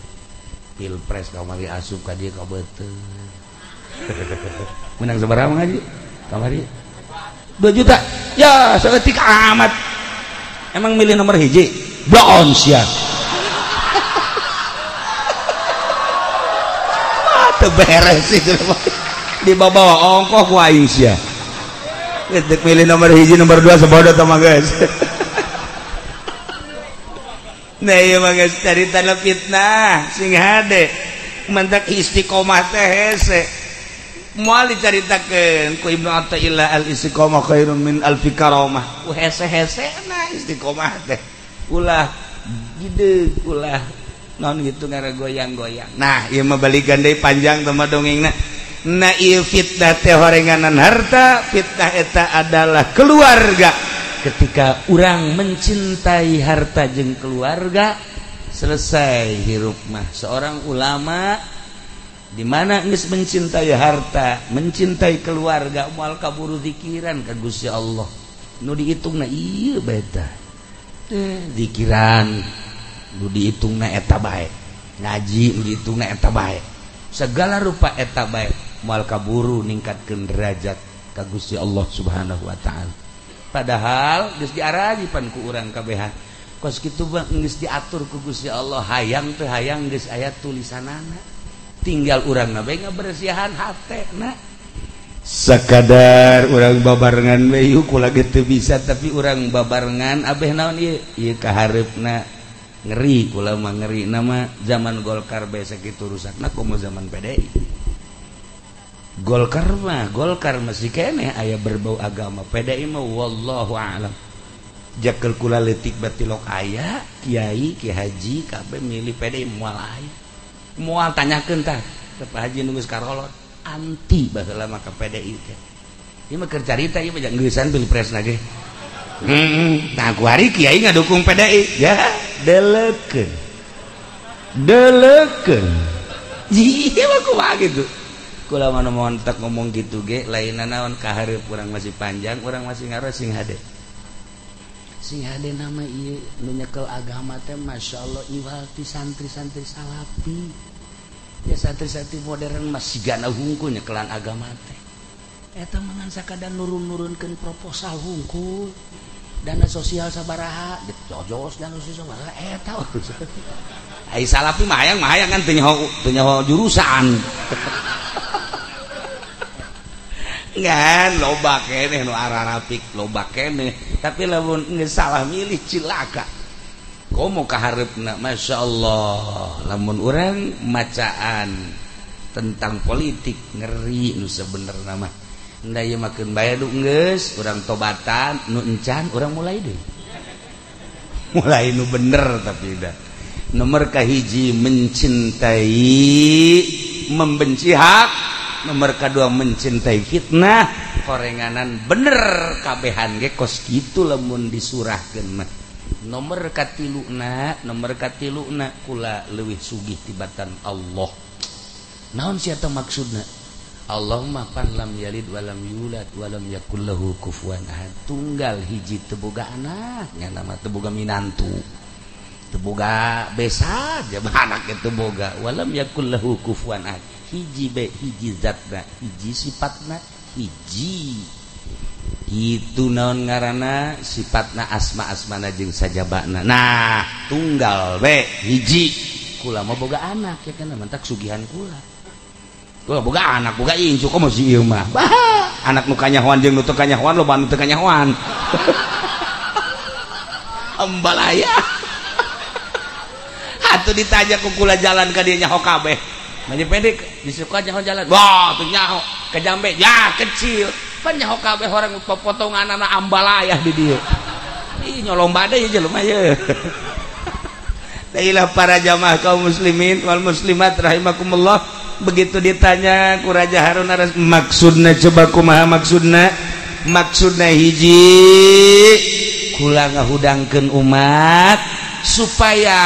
pilpres kamari asup ka dieu ka beuteuh menang sabaraha ngaji kamari 2 juta ya saeutik amat emang milih nomor hiji baon sia teu beres itu di bawah ongkoh ku aing sia geus milih nomor hiji nomor 2 sabodot mah geus nah ieu mah geus caritana fitnah sing hade mentak istiqomah teh hese moal dicaritakeun ku Ibnu Athaillah al istiqomah khairun min alfi karamah ku hese-hesena istiqomah teh ulah gideug ulah non gitu ngara goyang-goyang nah ieu mah balikan deui panjang teh mah dongengna nah ieu fitnah teh horenganan harta fitnah eta adalah keluarga ketika orang mencintai harta jeung keluarga selesai hirup mah seorang ulama di mana geus mencintai harta mencintai keluarga moal kaburu zikiran ka Gusti Allah nu dihitungna ieu bae tah zikiran nu dihitungna eta bae ngaji nu dihitungna eta bae segala rupa eta bae moal kaburu ningkatkeun derajat ka Gusti Allah Subhanahu wa taala padahal geus diarajipan ku urang kabehan kos kitu bang geus diatur ku Gusti Allah hayang teu hayang geus aya tulisanana tinggal urangna bae ngabersihan hatena sakadar urang babarengan we yuk kula ge teu bisa tapi urang babarengan abeh naon ieu kahareupna ngeri kula mah ngeri nama zaman Golkar bae sakitu rusakna komo zaman PDI Golkar masih kene aya berbau agama PDI mah wallahu a'lam jakel kula leutik batilok aya kiai ki haji kabeh milih PDI moal aya moal tanyakeun tah teh Pak Haji nu geus karolot anti baheula mah ka PDI teh ieu mah keur carita ieu mah geungesan pilpresna ge nah ku hari kiai ngadukung PDI ya deleukeun ieu mah kumaha gitu kula mana montak ngomong gitu ge lainna naon kahareup urang masih panjang urang masih ngaros sing hade nama ieu nu nyekel agama teh masyaallah iwal ti santri-santri salafi ya santri-santri modern masih gana hungkulnya kelan agama teh eta mangan sakadang nurun-nurunkeun proposal hungkul dana sosial sabaraha dijojos dana sosial sabaraha eta ai salapi mah hayang kan teu nyaho jurusan ngan loba keneh nu ararapik loba keneh tapi lamun geus salah milih cilaka komo kahareupna masyaallah lamun urang macaan tentang politik ngeri nu sabenerna mah da ieu makeun bayadu geus urang tobatan nu encan urang mulai deui mulai nu bener tapi da nomor kahiji mencintai membenci hak nomor kedua mencintai fitnah korenganan bener kabehan ge kos kitu lamun disurahkeun mah nomor katiluna kula leuwih sugih tibatan Allah naon sia teh maksudna Allahumma pan lam yalid walam yulad walam yakul lahu kufuwan ahad tunggal hiji teu boga anak nya nama teu boga minantu teu boga besa aja anak teu boga walam yakul lahu kufuwan ahad hiji be hiji zatna hiji sifatna hiji itu naon ngaranna sifatna asma-asmana jeung sajabana nah tunggal be hiji kula mah boga anak ya kan mantak sugihan kula boga anak boga incu komo si ieu mah anak nu kanyahoan jeung nu teu kanyahoan loba nu teu kanyahoan ambalaya atuh ditanya ku kula jalan ka dieu nyaho kabeh manje pendek disuka nyaho jalan wah tuh nyaho ke jambe ya kecil pan nyaho kabeh orang potonganana ambalayah di dieu ih nyolomba deui jelema ye Dailah para jamaah kaum muslimin wal muslimat rahimakumullah begitu ditanya ku Raja Harun maksudna coba kumaha maksudna hiji kula ngahudangkeun umat supaya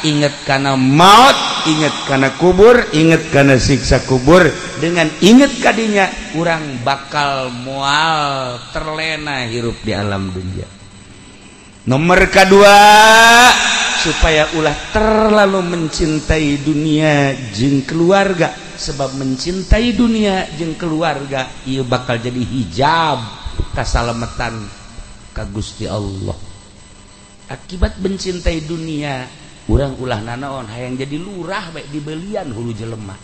ingat kana maut ingat kana kubur ingat kana siksa kubur dengan ingat kadinya urang bakal moal terlena hirup di alam dunia nomor kedua supaya ulah terlalu mencintai dunia jeung keluarga sebab mencintai dunia jeung keluarga ieu bakal jadi hijab kasalamatan ka Gusti Allah akibat mencintai dunia urang ulah nanaon hayang jadi lurah bae dibelian hulu jelema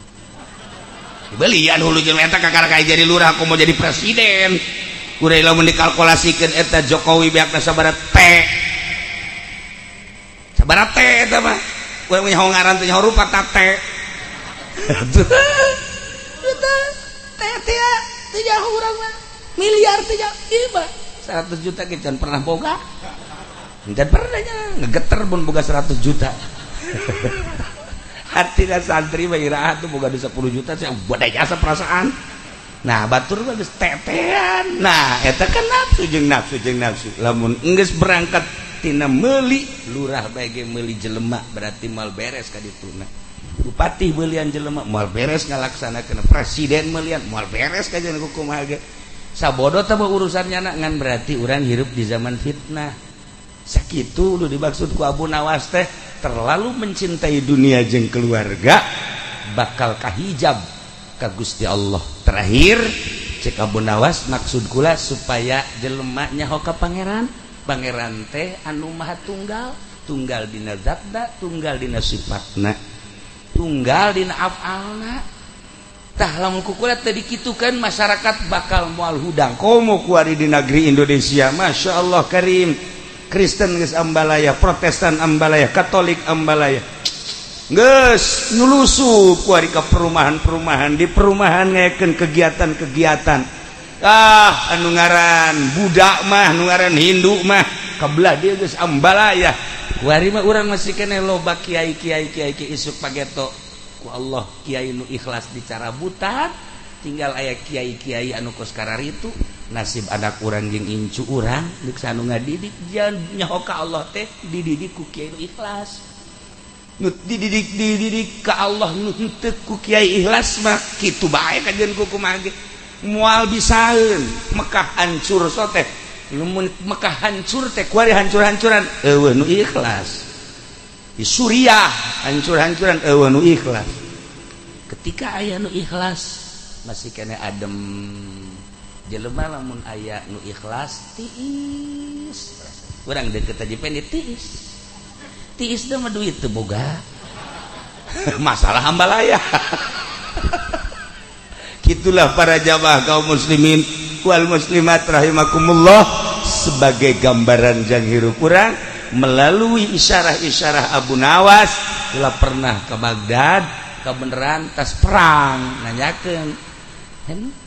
dibelian hulu jelema eta kakara kaya jadi lurah komo jadi presiden urang lamun dikalkulasikeun eta Jokowi beakna sabaraha teh sabaraha teh eta mah urang nyaho ngaran teh nyaho rupa tate eta teh teh nyaho urang mah miliar teh ieu mah 100 juta ge can pernah boga dan pernahnya ngegeter pun boga 100 juta hati santri bairahat tuh boga 10 juta sih buat jasa perasaan nah batur mah geus tetean nah eta kan nafsu jeung nafsu lamun geus berangkat tina meuli lurah bae ge meuli jelema berarti moal beres ka dituna bupati beulian jelema moal beres ngalaksanakeun presiden mealian moal beres ka jeung kumaha ge sabodo teh urusannya ngan berarti urang hirup di zaman fitnah sakitu udah dimaksud ku Abu Nawas teh terlalu mencintai dunia jeung keluarga bakal kahijab ka Gusti Allah terakhir cek Abu Nawas maksud kula supaya jelema nyaho ka pangeran teh anu maha tunggal dina zatna tunggal dina sifatna tunggal dina afalna tah lamun ku kula teh dikitukeun masyarakat bakal moal hudang komo ku ari di negeri Indonesia masyaallah karim Kristen geus ambalaya, Protestan ambalaya, Katolik ambalaya. Geus nyulusup ku ari ka perumahan-perumahan, di perumahan ngayakeun kegiatan-kegiatan. Anu ngaran Buddha mah, anu ngaran Hindu mah, kabelah dia geus ambalaya. Ku ari mah urang masih keneh loba kiai-kiai isuk pageto ku Allah kiai nu ikhlas dicarabutan, tinggal aya kiai-kiai anu kos kararitu. Nasib anak urang jeung incu urang deuk sanu ngadidik nyaho ka Allah teh dididik ku kiai ikhlas nu dididik ka Allah nu teu ku kiai ikhlas mah kitu bae kajeun ku kumaha ge moal bisaeun Mekah hancur so teh mun Mekah hancur teh kuari hancur-hancuran eueuh nu ikhlas di Suriah hancur-hancuran eueuh nu ikhlas ketika aya nu ikhlas masih kena adem jelema lamun aya nu ikhlas tiis urang deket aja pengen tiis dah mah duit teu boga masalah hambalaya gitulah para jamaah kaum muslimin wal muslimat rahimakumullah sebagai gambaran jang hirup urang melalui isyarah-isyarah Abu Nawas ulah pernah ke Baghdad kebeneran tas perang nanyakeun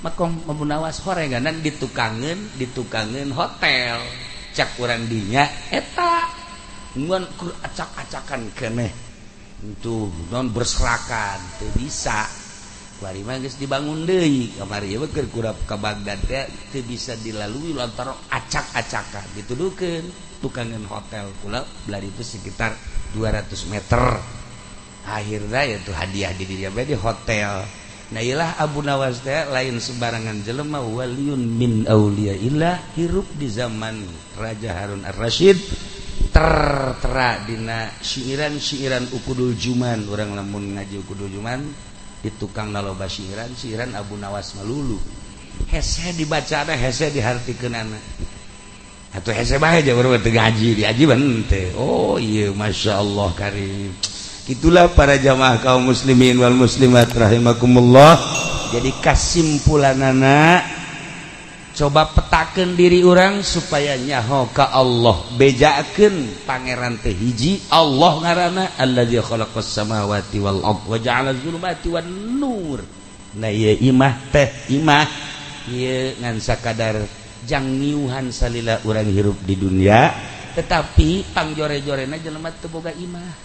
makom Abu Nawas horenganan ditukangeun hotel cak urang dinya eta ngan acak-acakan keneh itu non berserakan teu bisa bari mah geus dibangun deui kamari ieu keur kurap ka Baghdad teu bisa dilalui lantaran acak-acakan dituduhkeun tukangeun hotel kula belari itu sekitar 200 meter akhirnya yaitu hadiah di dia di hotel. Nah ilah Abu Nawas teh lain sembarangan jelema waliyun min auliyaillah hirup di zaman Raja Harun Ar-Rasyid tertera dina syiiran Ukudul Juman orang lamun ngaji Ukudul Juman di tukang naloba syiiran Abu Nawas malulu hese dibaca ada hese dihartikeunana atuh hese bae aja baru teu ngaji diaji bente oh iya Masya Allah karim. Itulah para jamaah kaum muslimin wal muslimat rahimakumullah. Jadi kasimpulanana coba petakeun diri orang supaya nyaho ka Allah bejakeun pangeran teh hiji Allah ngaranna allazi khalaqas samawati wal ardh wa ja'ala zulumati wan nur. Nah ieu imah ieu ngan sakadar jang niuhan salila urang hirup di dunia tetapi pangjore-jorena jelema teu boga imah.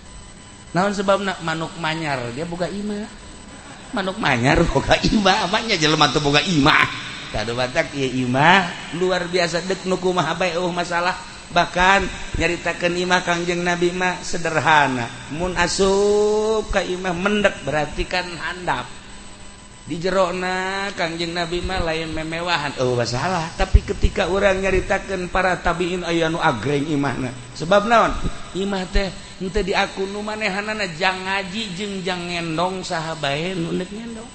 Naon sebabna manuk manyar dia boga imah. Manuk manyar boga imah, apanya jelema teu boga imah. Kadu batak ieu imah luar biasa deuk nu kumaha bae masalah. Bahkan nyaritakeun imah Kangjeng Nabi mah sederhana. Mun asup ka imah mendek berarti kan handap. Di jerona Kangjeng Nabi mah lain memewahan masalah. Tapi ketika orang nyaritakeun para tabiin aya nu agreng imahna. Sebab naon? Imah teh henteu diakun nu manehanana jang ngaji jeung jang ngendong saha bae nu neuk ngendong.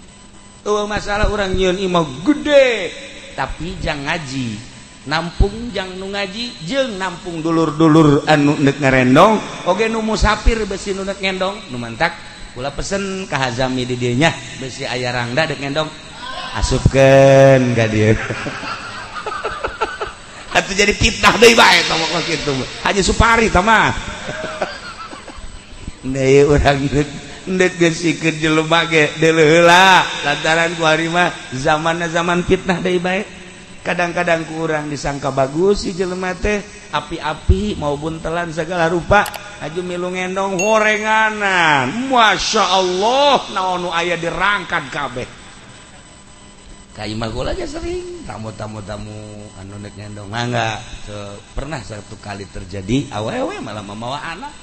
Masalah urang nyieun imah gede tapi jang ngaji. Nampung jang nu ngaji jeung nampung dulur-dulur anu neuk ngarendong oge nu musafir besi nu neuk ngendong nu mantak kula pesen ka Hazami di dieu nya besi aya rangda deuk ngendong asupkeun ka dieu. Atuh jadi fitnah deui bae tah mah kitu. Haji Supari tah mah. Nih orang ndek gesikeun jelema ge deuleu heula lantaran ku hari mah zaman fitnah deui bae. Kadang-kadang ku urang disangka bagus si jelema teh api-api mau buntelan segala rupa aju milu ngendong horenganan Masya Allah naon nu aya dirangkad kabeh ka imah kula aja sering tamu anu neuk ngendong mangga pernah satu kali terjadi awewe malah mamawa anak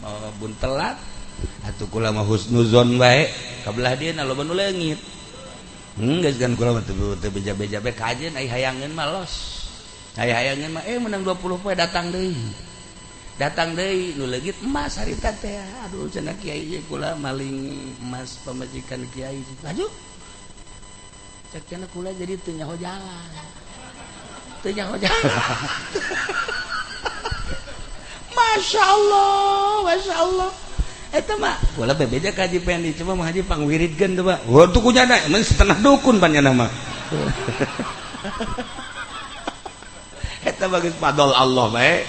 mau buntelan atuh kula mah husnuzon bae kabelah dieuna loba nu leungit geus kan kula mah teu beja-beja bae kajeun ai hayangeun mah los ai hayangeun mah menang 20 poe datang deui nu leungit emas harita teh aduh cenah kiai ge kula maling emas pamajikan kiai laju cek cenah kula jadi teu nyaho jalan Masya Allah eta mah kula bebeda ka Haji Pendi coba mah Haji pangwiridkeun teu Pak tuh kunyana mun setengah dukun panjana mah eta bagus padol Allah bae.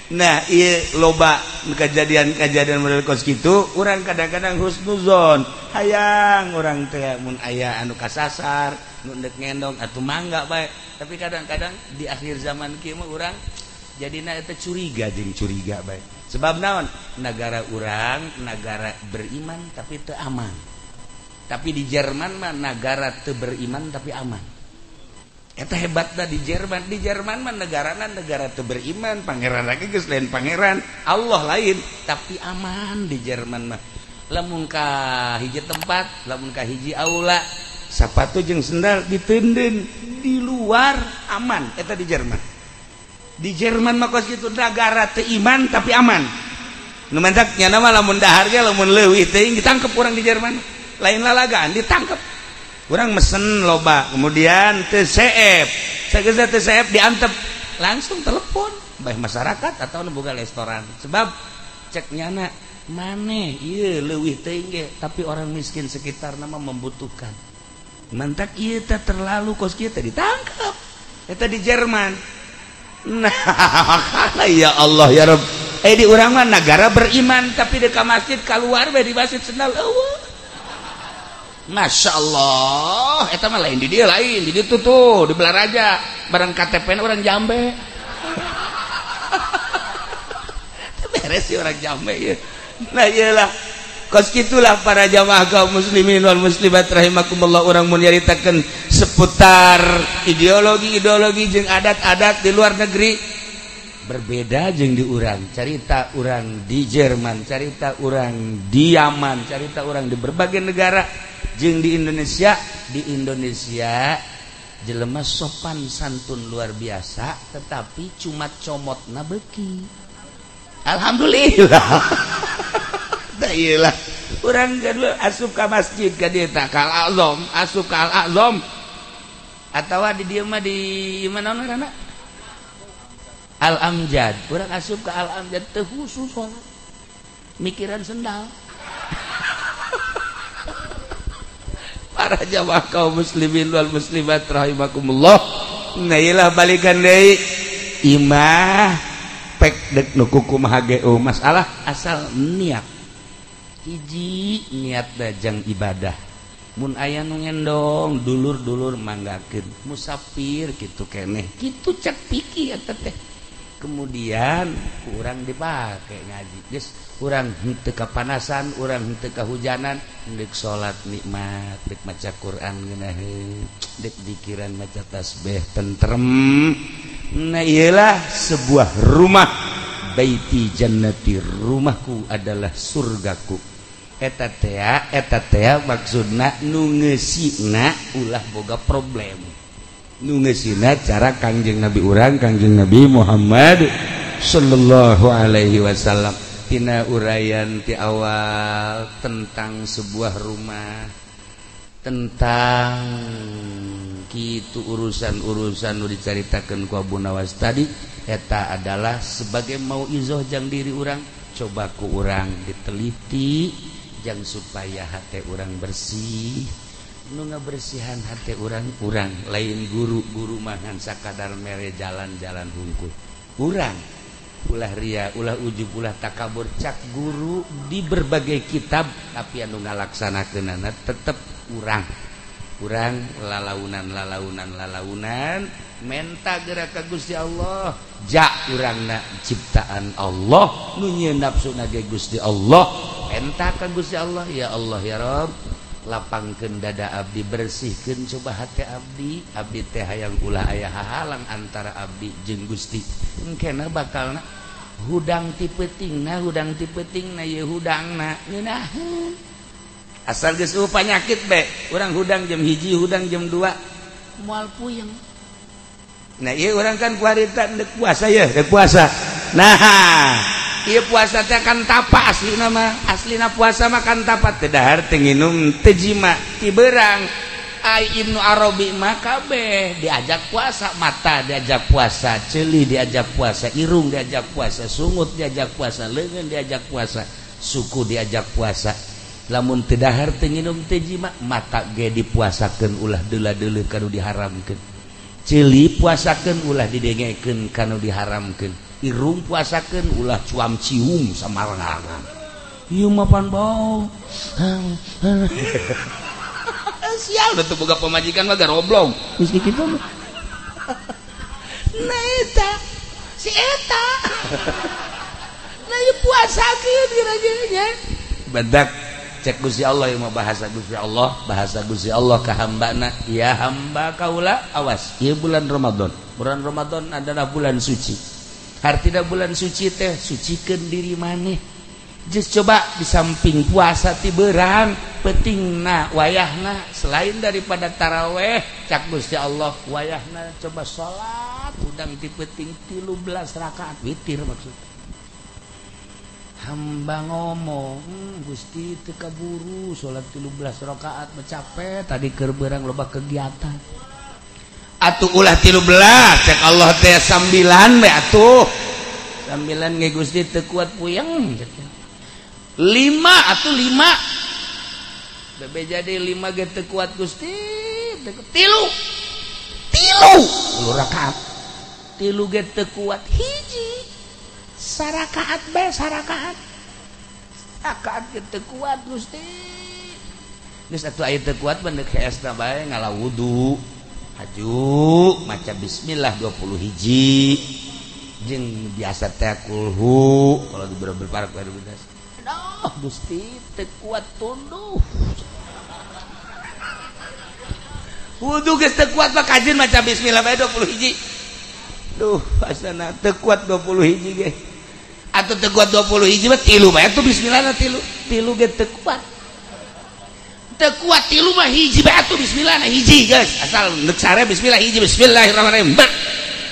Nah ieu loba kejadian model kos kitu urang kadang-kadang husnuzon hayang urang teh mun aya anu kasasar nu deuk ngendong atuh mangga bae tapi kadang-kadang di akhir zaman kieu mah urang jadina eta curiga bae. Sebab naon? Negara urang negara beriman tapi teu aman. Tapi di Jerman mah negara teu beriman tapi aman. Eta hebatna di Jerman. Di Jerman mah negarana negara teu beriman, pangeran lagi geus lain pangeran, Allah lain, tapi aman di Jerman mah. Lamun ka hiji tempat, lamun ka hiji aula, sapatu jeung sendal diteundeun di luar aman. Eta di Jerman. Di Jerman mah kos kitu negara teu iman tapi aman. Nu mentak nya nama lamun dahar ge lamun leuwih teuing ditangkep urang di Jerman. lain lalagaan ditangkap. Urang mesen loba, kemudian TCF. Sageza TCF diantep, langsung telepon baik masyarakat atau boga restoran. Sebab cek nyana maneh ieu leuwih teuing ge, tapi orang miskin sekitar nama membutuhkan. Mantak ieu teh terlalu kos kieu teh ditangkap. Eta di Jerman. Nah, ya Allah ya Rabb. Di urang mah negara beriman tapi di masjid keluar bae di masjid sendal eueuh. Masya Allah, eta mah lain di dia lain, di ditu tuh di Belaraja, barang KTP orang Jambe. Beres sih orang Jambe ya. Nah iyalah, kos gitulah para jamaah kaum muslimin wal muslimat rahimakumullah, orang mun nyaritakeun seputar ideologi jeung adat-adat di luar negeri. Berbeda jeung di urang, carita urang di Jerman, carita urang di Yaman, carita urang di berbagai negara jeung di Indonesia. Di Indonesia jelema sopan santun luar biasa, tetapi cuma comotna beuki. Alhamdulillah. Da iyalah urang gadul asup ka masjid ka dieu tah Al Azam, asup ka Al Azam atawa di dieu mah di mana ngaranna Al Amjad, urang asup ke Al Amjad teu khusus salat, mikiran sendal. Para jamaah kaum muslimin wal muslimat rahimakumullah. Nah iyalah balikan deui imah pek dek nu kumaha ge masalah asal niat. Hiji niat dajang ibadah. Mun aya nu ngendong dulur-dulur manggakeun, musafir kitu keneh. Kitu cek piki eta teh. Kemudian kurang dipakai ngaji geus urang henteu kapanasan, urang henteu kahujanan, deuk salat nikmat, deuk maca Quran ngeunaheun, deuk zikiran maca tasbih tentrem. Nah iyalah sebuah rumah, baiti jannati, rumahku adalah surgaku. Eta teh maksudna nu ngeusina ulah boga problem. Nu ngeusina cara Kangjeng Nabi urang, Kangjeng Nabi Muhammad sallallahu alaihi wasallam. Tina uraian ti awal tentang sebuah rumah, tentang kitu urusan-urusan nu dicaritakeun ku Abu Nawas tadi, eta adalah sebagai mauizah jang diri urang. Coba ku urang diteliti jang supaya hate urang bersih. Nu ngabersihan hati urang lain guru mangan sakadar mere jalan-jalan hungkul. Urang ulah ria, ulah ujub, ulah takabur, cak guru di berbagai kitab, tapi anu ngalaksanakeunana tetep urang lalaunan menta gerak ka Gusti Allah, ja urangna ciptaan Allah, nu nyieun nafsuna ge Gusti Allah, enta ka Gusti Allah. Ya Allah ya Rabb, lapangkeun dada abdi, bersihkeun coba hati abdi teh hayang ulah aya hahalang antara abdi jeung Gusti. Engkena bakalna hudang ti peutingna ye hudangna ngeunaheun. Asal geus panyakit be, urang hudang jam 1, hudang jam 2 moal puyeng. Nah ieu urang kan ku harita deuk puasa ya, deuk puasa. Nah, ieu puasa teh kan tapa aslina mah, aslina puasa mah kan tapa teu dahar teu nginum teu jima ti beurang. Ai Ibnu Arabi mah kabeh diajak puasa, mata diajak puasa, ceuli diajak puasa, irung diajak puasa, sungut diajak puasa, leungeun diajak puasa, suku diajak puasa. Lamun teu dahar teu nginum teu jima, mata ge dipuasakeun ulah deula-deuleuh kanu diharamkeun. Ceuli puasakeun ulah didengekeun kanu diharamkeun. Irung puasakeun ulah cuam cium samarangan. Ieu mah pan bau. Sial udah boga pemajikan mah garoblong. Geus kitu mah. Nah eta si eta. Nah ieu puasakeun dirajanya. Badak cek Gusti Allah yang bahasa Gusti Allah ka hambana, ya hamba kaula awas ieu bulan Ramadan adalah bulan suci. Artina bulan suci teh sucikeun diri maneh. Just coba di samping puasa ti beurang pentingna wayahna selain daripada taraweh cak Gusti Allah wayahna coba salat udang ti penting 13 rakaat witir maksudna. hamba ngomong Gusti teu kaburu salat 13 rakaat mencapai tadi keur beurang loba kegiatan atuh ulah 13 cek Allah teh 9 we atuh 9 ge Gusti teu kuat puyeng 5 atuh 5 bebe jadi 5 ge teu kuat Gusti tilu rakaat tilu ge teu kuat hiji sarakaat be sarakaat teu kuat Gusti geus atuh aya teu kuat bener heesna bae ngala wudu haju maca bismillah 20 hiji jeung biasa teh kulhu kalau di beberapa parak baru bedas aduh Gusti teu kuat tunduh wudu geus teu kuat mah kajin maca bismillah bae 20 hiji duh asana teu kuat 20 hiji ge atau teu kuat 20 hiji mah tilu bae atuh bismillah tilu ge teu kuat tilu mah hiji bae atuh bismillah hiji guys asal neuk sare bismillah hiji bismillahirrahmanirrahim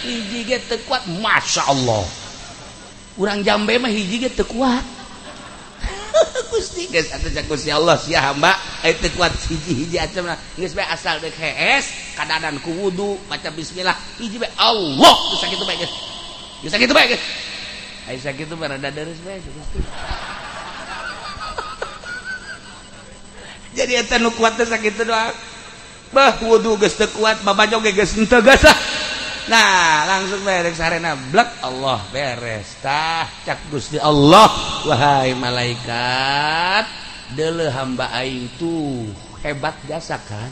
hiji ge teu kuat masyaallah urang Jambe mah hiji ge teu kuat Gusti geus atuh cak Gusti Allah sia hamba aya teu kuat hiji acem geus bae asal deuk hees kadadan ku wudu baca bismillah hiji bae Allah geus sakitu bae guys aya sakitu rada deres bae Gusti jadi eta nu kuat teh sakitu doang bah wudu geus teu kuat babajog geus henteu geus nah langsung beres sarena blek Allah beres tah cak Gusti Allah wahai malaikat deuleu hamba aing tuh hebat jasa kan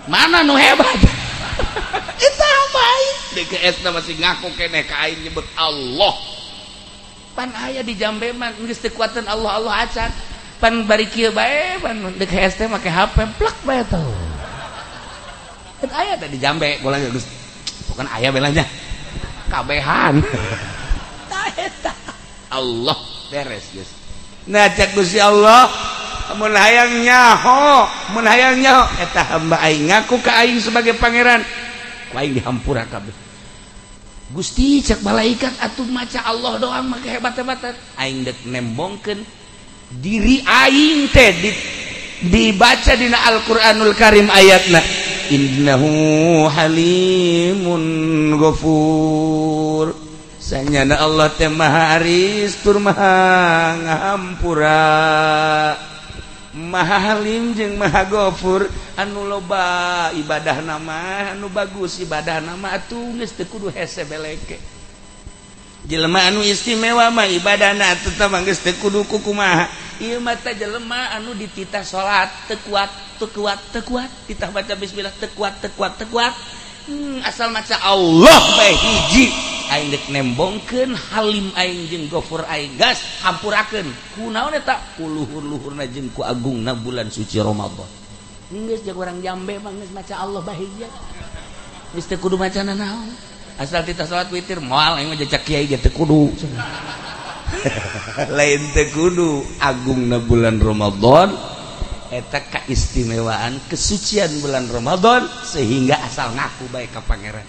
mana nu hebat eta hamba aing DGS-na masih ngaku keneh ka aing nyebut Allah pan aya di Jambe mah geus teu kuatan Allah acan pan bari kieu bae pan DGS teh make HP plek bae tuh kan aya teh di Jambe bola geus bukan ayah belanya kabehan Allah beres guys nah cek Gusti Allah mun hayang nyaho eta hamba aing ngaku ka aing sebagai pangeran ku aing dihampura kabeh Gusti cek malaikat atuh maca Allah doang make hebat-hebatan aing dek nembongkeun diri aing teh dibaca dina Al-Qur'anul Karim ayatna innahu halimun ghafur sanyana Allah teh maha aris tur maha ngahampura maha halim jeung maha ghafur anu loba ibadah nama anu bagus ibadah nama atuh geus teu kudu hese beleke jelema anu istimewa mah ibadahna atuh teh mah geus teu kudu kumaha ieu mah teh jelema anu dititah salat teu kuat ditah baca bismillah teu kuat asal maca Allah bae hiji aing dek nembongkeun halim aing jeung ghafur aing gas hampurakeun kunaon eta luhur-luhurna jeung ku agungna bulan suci Ramadan geus jeung urang Jambe mah geus maca Allah bae hiji geus teu kudu macana naon asal ditah salat witir moal aing mah jajak kiai ge teu kudu lain teu kudu agungna bulan Ramadan eta keistimewaan kesucian bulan Ramadan sehingga asal ngaku bae ka pangeran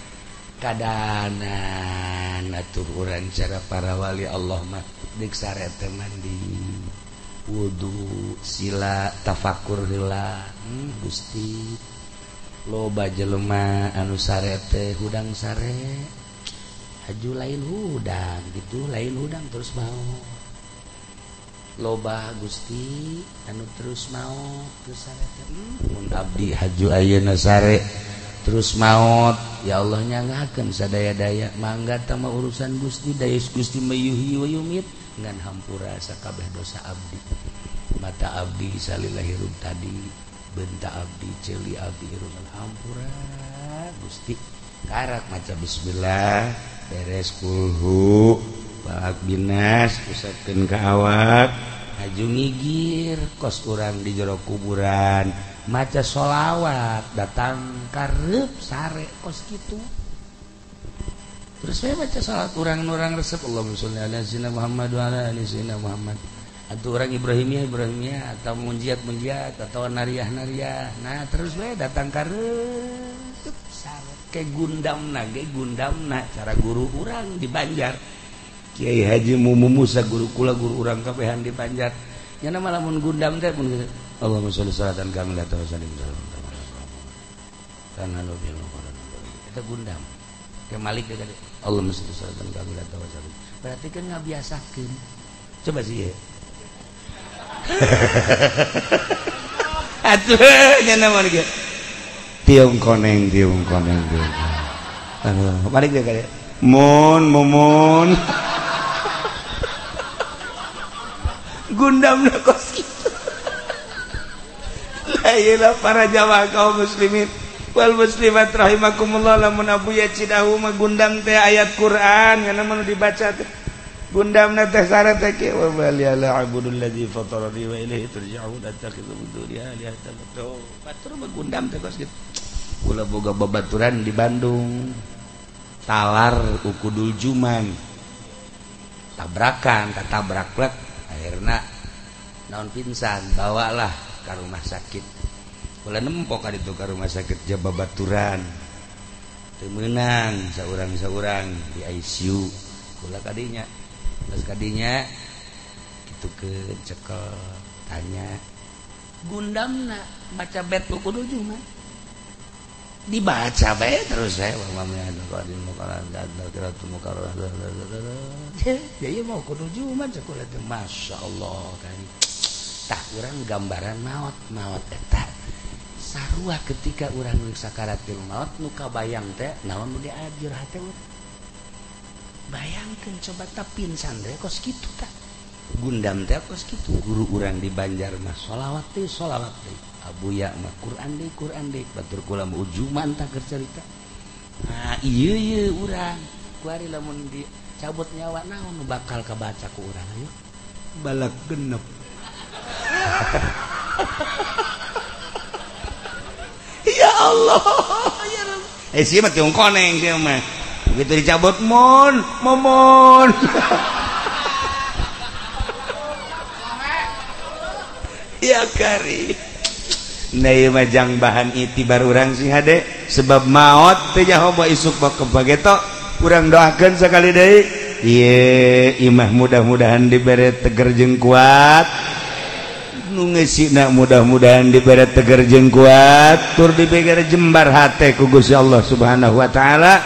kadanan atur urang cara para wali Allah mah deuk sare teh mandi wudu sila tafakur heula Gusti loba jelema anu sare teh hudang sare haju lain hudang gitu lain hudang terus mau loba Gusti anu terus mau terus sare mun abdi haju ayeuna sare terus maot ya Allah nyangakeun sadaya-daya mangga tama urusan Gusti daya Gusti mayuhi wa yumit ngan hampura sakabeh dosa abdi mata abdi salilahirun tadi benta abdi celi abdi irun hampura Gusti karak maca bismillah beres kulhu bak binas pusatkeun ka awak haju ngigir kos urang di jero kuburan maca sholawat datang karep sare kos kitu terus saya baca salat urang-urang resep Allahumma sholli ala sayyidina Muhammad wa ala ali sayyidina Muhammad atau orang Ibrahimiyah atau munjiat atau nariyah nah terus we datang karep sare ke gundamna cara guru urang di Banjar Kiai Haji Musa guru kula guru urang kabehan di Banjar nya nama lamun gundam teh pun Allahumma sholli salatan kamilah wa sallim kana nabi eta gundam ke Malik teh kade Allahumma sholli salatan kamilah wa sallim berarti kan ngabiasakeun coba sih ya atuh nya nama ge tiung koneng Malik teh kade mumun gundam kos gitu. Lah para jamaah kaum muslimin wal muslimat rahimakumullah lamun abuya cidahu mah gundam teh ayat Quran ngana mah dibaca teh gundamna teh syarat teh ke wa baliyala abudul ladzi fatarani wa ilaihi turja'un attakhidhu min dunihi alihatan batur mah gundam teh kos gitu kula boga babaturan di Bandung talar ukudul juman tabrakan katabrak akhirna naon pingsan bawalah ke rumah sakit kula nempok ka ditu ka rumah sakit Jababaturan teu meunang saurang-saurang di ICU kula kadinya terus kadinya kitukeun cekel tanya gundamna baca bet ukudul juman dibaca bae terus saya mamanya qadin muqaran dadal muqarrar ya mau kudu juman sakulah teh masyaallah kan tah urang gambaran maot eta sarua ketika urang geus sakaratul maut nu kabayang teh naon nu diajar hate bayangkeun coba tah pinsan teh kos kitu tah gundam teh kos kitu guru urang di Banjar mah sholawat teh abuya mah Quran deui batur kula mah ujuman tah keur carita nah ieu urang kuari lamun dicabut nyawa naon nu bakal kabaca ku urang ayo balak genep ya Allah ya Rabb sia mah tiung koneng sia mah begitu dicabut momon ya kari nah ieu mah jang bahan itibar urang sih hade sebab maot teh nyaho isuk bageto urang doakeun sakali deui ieu imah mudah-mudahan dibere teger jeung kuat nu ngeusina mudah-mudahan dibere teger jeung kuat tur dibere jembar hate ku Gusti Allah Subhanahu wa taala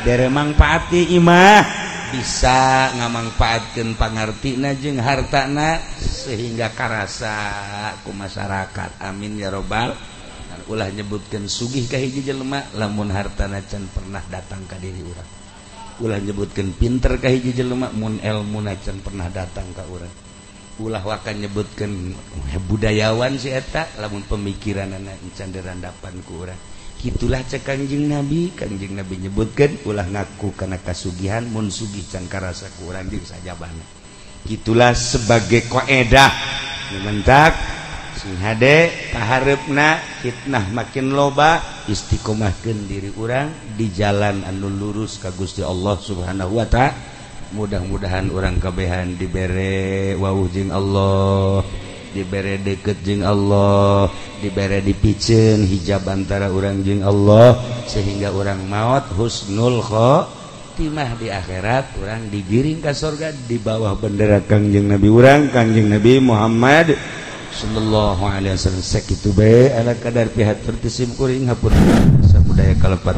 dere mangpaati imah bisa ngamangpaatkeun pangartina jeung hartana sehingga karasa ku masyarakat amin ya robbal ulah nyebutkeun sugih ka hiji jelema lamun hartana can pernah datang ka diri urang ulah nyebutkeun pinter ka hiji jelema mun elmuna can pernah datang ka urang ulah wakan nyebutkeun budayawan si eta lamun pemikiranna can dirandapan ku urang kitulah cek Kangjeng Nabi nyebutkeun ulah ngaku kana kasugihan mun sugih can karasa ku urang jeung sajabana kitulah sebagai qaedah mentak sing hade kahareupna fitnah makin loba istiqomahkeun diri urang di jalan anu lurus ka Gusti Allah Subhanahu wa taala mudah-mudahan urang kabehan dibere wawuh jeung Allah dibere deket jeung Allah dibere dipikeun hijab antara urang jeung Allah sehingga urang maot husnul khotimah di akhirat urang digiring ka surga di bawah bendera Kangjeng Nabi urang Kangjeng Nabi Muhammad sallallahu alaihi wasallam sakitu bae ala kadar pihak tertisim kuring hapunten sabudaya kalepat